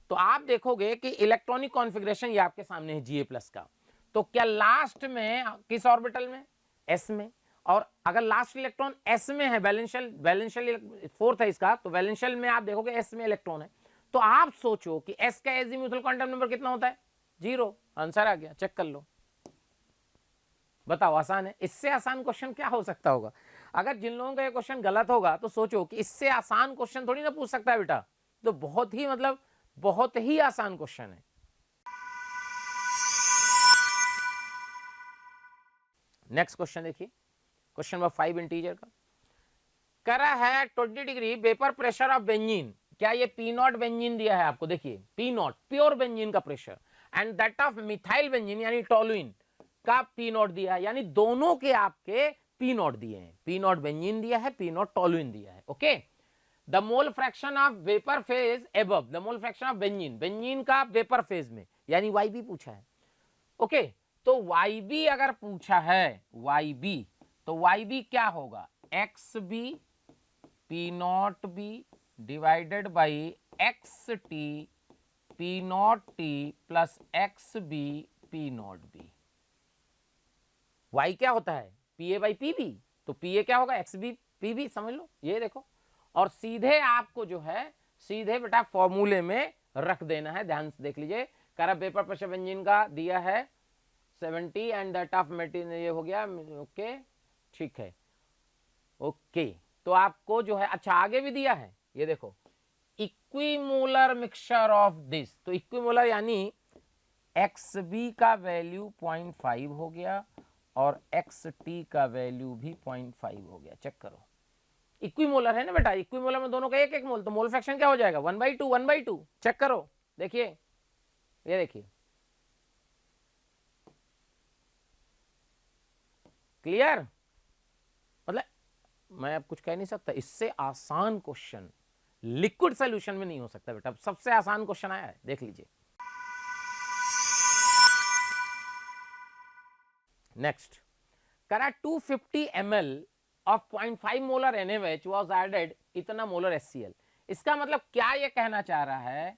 तो आप देखोगे कि इलेक्ट्रॉनिक कॉन्फ़िगरेशन ये आपके सामने है Ga प्लस का। तो क्या लास्ट में किस ऑर्बिटल में, s में, और अगर लास्ट इलेक्ट्रॉन s में है, वैलेंशियल 4th है इसका, तो वैलेंशियल में आप देखोगे s में इलेक्ट्रॉन है। तो आप सोचो कि s का एजीम्यूथल क्वांटम नंबर कितना होता है, 0। आंसर आ गया, चेक कर लो। बताओ, आसान है? इससे आसान क्वेश्चन क्या हो सकता होगा? अगर जिन लोगों का ये क्वेश्चन गलत होगा तो सोचो कि इससे आसान क्वेश्चन थोड़ी ना पूछ सकता है बेटा। तो बहुत ही मतलब बहुत ही आसान क्वेश्चन है। नेक्स्ट क्वेश्चन देखिए, क्वेश्चन नंबर 5 इंटीजर का कह रहा है 20 degree vapour pressure of benzene. क्या ये P0 बेंजीन दिया है आपको? देखिए P0 प्योर बेंजीन का pressure and that of methyl benzene यानी टोलुइन का P0 दिया है, यानी दोनों के आपके P0 दिए हैं। P0 बेंजीन दिया है, P0 टोलुइन दिया है। Okay, the mole fraction of vapour phase above, the mole fraction of benzene, benzene का वेपर फेज में, यानी YB पूछा है। ओके, तो YB अगर पूछा है YB, तो YB क्या होगा, XB P0B divided by XT P0T plus XB P0B। Y क्या होता है, PA बाई PB, तो PA क्या होगा, XB PB, समझ लो। ये देखो, और सीधे आपको जो है सीधे बेटा फॉर्मूले में रख देना है। ध्यान से देख लीजिए, करा वेपर प्रेशर बेंजीन का दिया है 70 एंड दैट ऑफ मेटीरियल ये हो गया। ओके, ठीक है। ओके, तो आपको जो है अच्छा आगे भी दिया है, ये देखो इक्विमोलर मिक्सचर ऑफ दिस। तो इक्विमोलर यानी XB का वैल्यू 0.5 हो गया और XT का वैल्यू भी 0.5 हो गया। चेक करो, इक्विमोलर है ना बेटा, इक्विमोलर में दोनों का एक एक मोल, तो मोल फ्रैक्शन क्या हो जाएगा, 1/2 1/2। चेक करो, देखिए ये देखिए, क्लियर? मतलब मैं अब कुछ कह नहीं सकता, इससे आसान क्वेश्चन लिक्विड सॉल्यूशन में नहीं हो सकता बेटा। सबसे आसान क्वेश्चन आया है, देख लीजिए। नेक्स्ट करा 250 ml of 0.5 molar NaOH was added इतना मोलर HCl। इसका मतलब क्या ये कहना चाह रहा है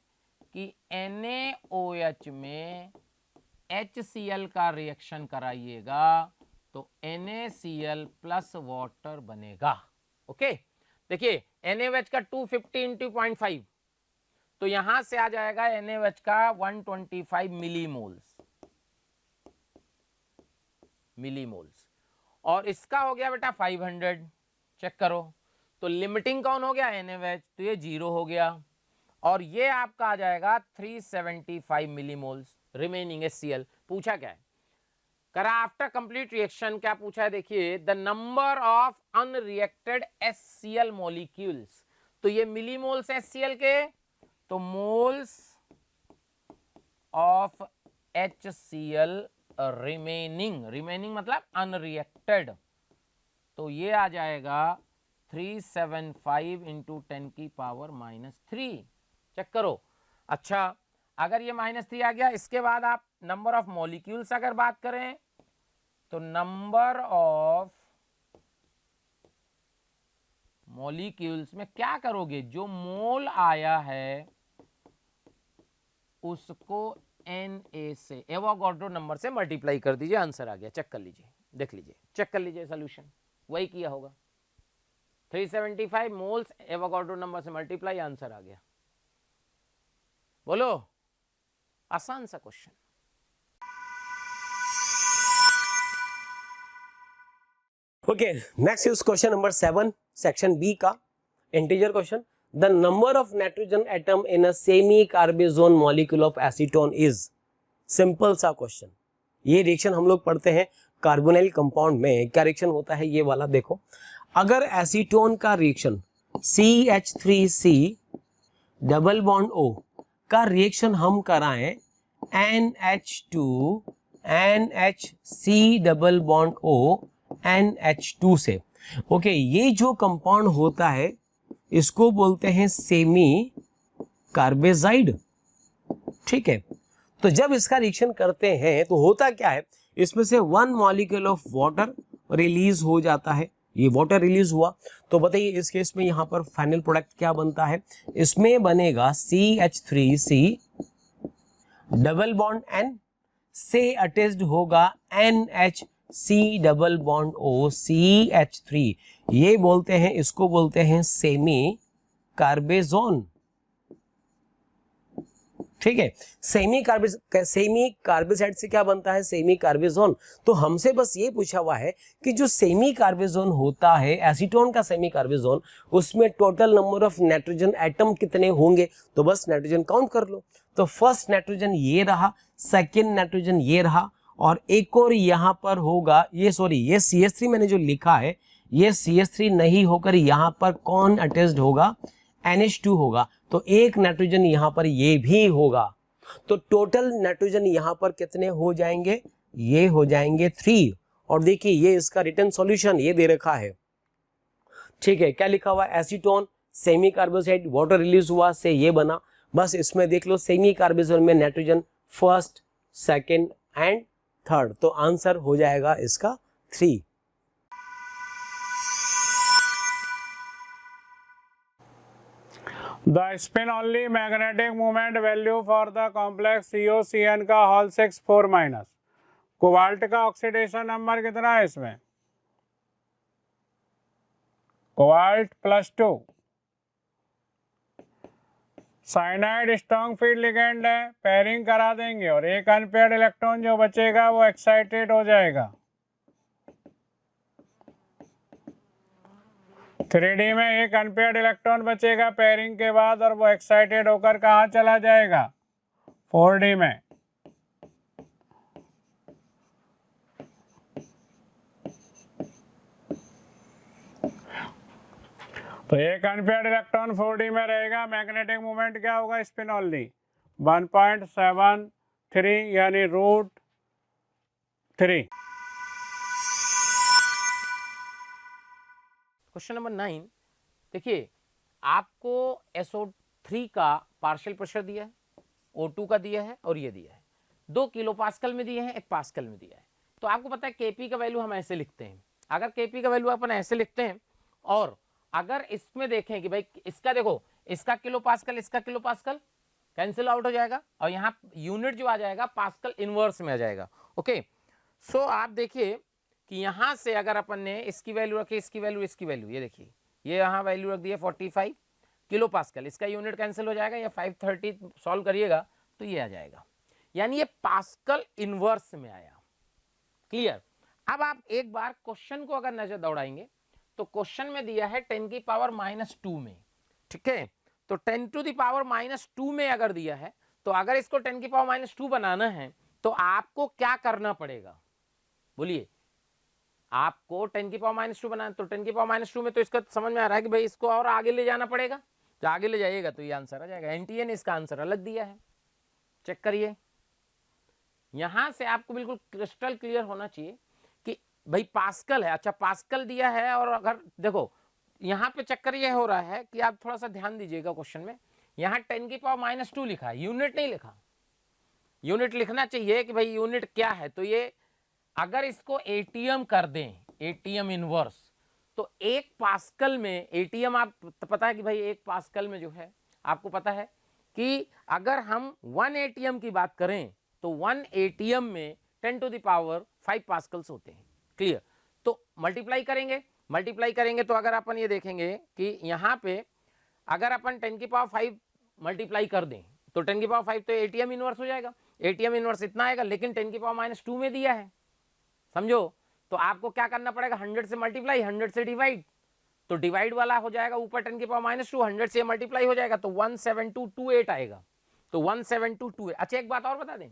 कि NaOH में HCl का रिएक्शन कराइएगा तो NaCl प्लस वाटर बनेगा। ओके, देखिए NaOH का 250 इंटू 0.5, तो यहां से आ जाएगा NaOH का 125 मिलीमोल्स, और इसका हो गया बेटा 500। चेक करो, तो लिमिटिंग कौन हो गया, NaOH, तो ये 0 हो गया, और ये आपका आ जाएगा 375 मिलीमोल्स रिमेनिंग HCl। पूछा क्या है, करा आफ्टर कंप्लीट रिएक्शन क्या पूछा है, देखिए the number of unreacted HCl molecules. तो ये मिलीमोल्स HCl के, तो मोल्स ऑफ HCl रिमेनिंग मतलब अनरिएक्टेड, तो ये आ जाएगा 375 इंटू 10 की पावर -3। चेक करो, अच्छा अगर ये -3 आ गया, इसके बाद आप नंबर ऑफ मॉलिक्यूल्स अगर बात करें तो नंबर ऑफ मॉलिक्यूल्स में क्या करोगे, जो मोल आया है उसको Na से एवोगाड्रो नंबर से मल्टीप्लाई कर दीजिए, आंसर आ गया। चेक कर लीजिए, देख लीजिए, चेक कर लीजिए सॉल्यूशन, वही किया होगा। 375 मोल्स एवोगाड्रो नंबर से मल्टीप्लाई, आंसर आ गया। बोलो, आसान सा question. Okay, next is question number 7 section B का integer question. The number of nitrogen atom in a semi carbazone molecule of acetone is. Simple सा क्वेश्चन, ये रिएक्शन हम लोग पढ़ते हैं कार्बोनिल कंपाउंड में क्या रिएक्शन होता है, ये वाला देखो, अगर एसीटोन का reaction CH3C double bond O का रिएक्शन हम कराएं NH2 NHC double bond O NH2 से, ओके, ये जो कंपाउंड होता है इसको बोलते हैं सेमी कार्बेजाइड, ठीक है। तो जब इसका रिएक्शन करते हैं तो होता क्या है, इसमें से 1 मॉलिक्यूल ऑफ वाटर रिलीज हो जाता है, ये वाटर रिलीज हुआ तो बताइए इस केस में यहाँ पर फाइनल प्रोडक्ट क्या बनता है, इसमें बनेगा CH3C डबल बॉन्ड N से अटैच्ड होगा NHC double bond O CH3, ये बोलते हैं, इसको बोलते हैं सेमी कार्बेजोन, ठीक है। सेमी कार्बेजाइड से क्या बनता है, सेमी कार्बेजोन। तो हमसे बस ये पूछा हुआ है कि जो सेमी कार्बेजोन होता है, एसीटोन का सेमी कार्बेजोन, उसमें total number of nitrogen atom कितने होंगे, तो बस नाइट्रोजन काउंट कर लो। तो फर्स्ट नाइट्रोजन ये रहा, सेकेंड नाइट्रोजन ये रहा, और एक और यहां पर होगा, ये CH3 मैंने जो लिखा है ये CH3 नहीं होकर यहां पर कौन अटैच्ड होगा, NH2 होगा, तो एक नाइट्रोजन यहां पर ये भी होगा। तो टोटल नाइट्रोजन यहां पर कितने हो जाएंगे, ये हो जाएंगे 3। और देखिए ये इसका रिटर्न सॉल्यूशन ये दे रखा है, ठीक है। क्या लिखा हुआ, एसीटोन सेमी कार्बोजाइड वाटर रिलीज हुआ से ये बना, बस इसमें देख लो सेमी कार्बोजाइड में nitrogen first second and third, तो आंसर हो जाएगा इसका 3। The spin only magnetic moment value for the complex COCN का हॉल 6 4 माइनस। कोबाल्ट का ऑक्सीडेशन नंबर कितना है इसमें, cobalt +2। Cyanide strong field ligand है, पेयरिंग करा देंगे और एक अनपेयर्ड इलेक्ट्रॉन जो बचेगा वो एक्साइटेड हो जाएगा। 3D में एक अनपेयर्ड इलेक्ट्रॉन बचेगा पेयरिंग के बाद और वो एक्साइटेड होकर कहाँ चला जाएगा, 4D में। तो एक अनपेयर्ड इलेक्ट्रॉन 4D में रहेगा, मैग्नेटिक मोमेंट क्या होगा, स्पिन ओनली 1.73 यानी √3। क्वेश्चन नंबर 9, देखिए आपको SO3 का पार्शियल प्रेशर दिया है, O2 का दिया है और ये दिया है, 2 किलो पास्कल में दिए हैं, 1 पास्कल में दिया है। तो आपको पता है Kp का वैल्यू हम ऐसे लिखते हैं, अगर Kp का वैल्यू अपन ऐसे लिखते हैं और अगर इसमें देखें कि भाई इसका देखो, इसका किलो पास्कल इसका किलो पास्कल कैंसिल आउट हो जाएगा और यहाँ यूनिट जो आ जाएगा पास्कल इनवर्स में आ जाएगा, ओके। सो आप देखिए कि यहाँ से अगर अपन ने इसकी वैल्यू रखी, इसकी वैल्यू ये देखिए, ये यहाँ वैल्यू रख दी है 45 किलो पास्कल, इसका यूनिट कैंसिल हो जाएगा, ये 530 सॉल्व करिएगा तो ये आ जाएगा, यानी ये पास्कल इनवर्स में आया, क्लियर। अब आप एक बार क्वेश्चन को अगर नजर दौड़ाएंगे तो क्वेश्चन में दिया है 10⁻⁻2 में, ठीक है। तो 10⁻⁻2 में अगर दिया है तो अगर इसको 10⁻⁻2 बनाना है तो आपको क्या करना पड़ेगा, बोलिए। आपको 10⁻⁻2 बनाना, तो 10⁻⁻2 में तो इसका समझ में आ रहा है कि भाई इसको और आगे ले जाना पड़ेगा, तो आगे ले जाइएगा तो ये आंसर आ जाएगा। एनटीए ने इसका आंसर अलग दिया है, चेक करिए। यहां से आपको बिल्कुल क्रिस्टल क्लियर होना चाहिए कि भाई पास्कल है, अच्छा पास्कल दिया है, और अगर देखो यहाँ पे चक्कर ये हो रहा है कि आप थोड़ा सा ध्यान दीजिएगा क्वेश्चन में, यहाँ 10⁻⁻2 लिखा है, यूनिट नहीं लिखा। यूनिट लिखना चाहिए कि भाई यूनिट क्या है, तो ये अगर इसको एटीएम कर दें, एटीएम इनवर्स, तो 1 पास्कल में एटीएम, आप पता है कि भाई 1 पास्कल में जो है आपको पता है कि अगर हम 1 एटीएम की बात करें तो 1 एटीएम में 10⁵ पास्कल्स होते हैं, क्लियर। तो मल्टीप्लाई करेंगे तो अगर अपन ये देखेंगे कि यहाँ पे अगर अपन 10⁵ मल्टीप्लाई कर दें तो 10⁵ तो एटीएम इनवर्स हो जाएगा, एटीएम इनवर्स इतना आएगा, लेकिन 10⁻⁻2 में दिया है, समझो। तो आपको क्या करना पड़ेगा, 100 से मल्टीप्लाई, 100 से डिवाइड, तो डिवाइड वाला हो जाएगा ऊपर 10⁻⁻2, 100 से मल्टीप्लाई हो जाएगा तो 17228 आएगा, तो 17228। अच्छा एक बात और बता दें,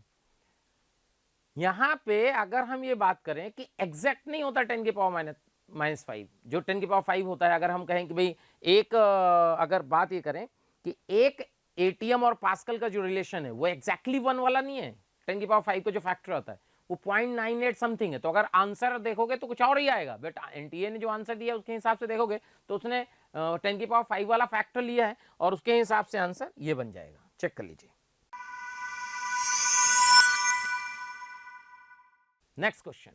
यहां पे अगर हम ये बात करें कि एग्जैक्ट नहीं होता 10 की पावर -5, जो 10 की पावर 5 होता है, अगर हम कहें कि भाई एक अगर बात ये करें कि एक एटीएम और पास्कल का जो रिलेशन है वो एग्जैक्टली 1 वाला नहीं है, 10 की पावर 5 का जो फैक्टर आता है वो 0.98 समथिंग है, तो अगर आंसर देखोगे तो कुछ और ही आएगा, बट एनटीए ने जो आंसर दिया उसके हिसाब से देखोगे तो उसने 10 की पावर 5 वाला फैक्टर लिया है और उसके हिसाब से आंसर ये बन जाएगा। चेक कर लीजिए। नेक्स्ट क्वेश्चन,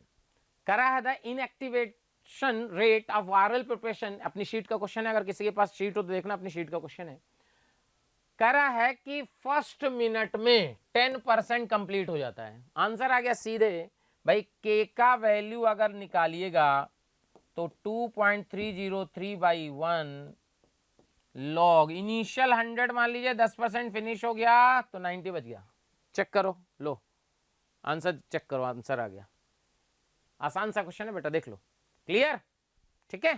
करा है the inactivation rate of viral preparation, अपनी शीट का क्वेश्चन है, अगर किसी के पास शीट हो तो देखना, अपनी शीट का क्वेश्चन है, करा है कि फर्स्ट मिनट में 10% कंप्लीट हो जाता है। आंसर आ गया सीधे भाई, के का वैल्यू अगर निकालिएगा तो 2.303/1 लॉग इनिशियल 100 मान लीजिए, 10% फिनिश हो गया तो 90 बच गया। चेक करो, लो आंसर चेक करो, आंसर आ गया। आसान सा क्वेश्चन है बेटा, देख लो। क्लियर? ठीक है।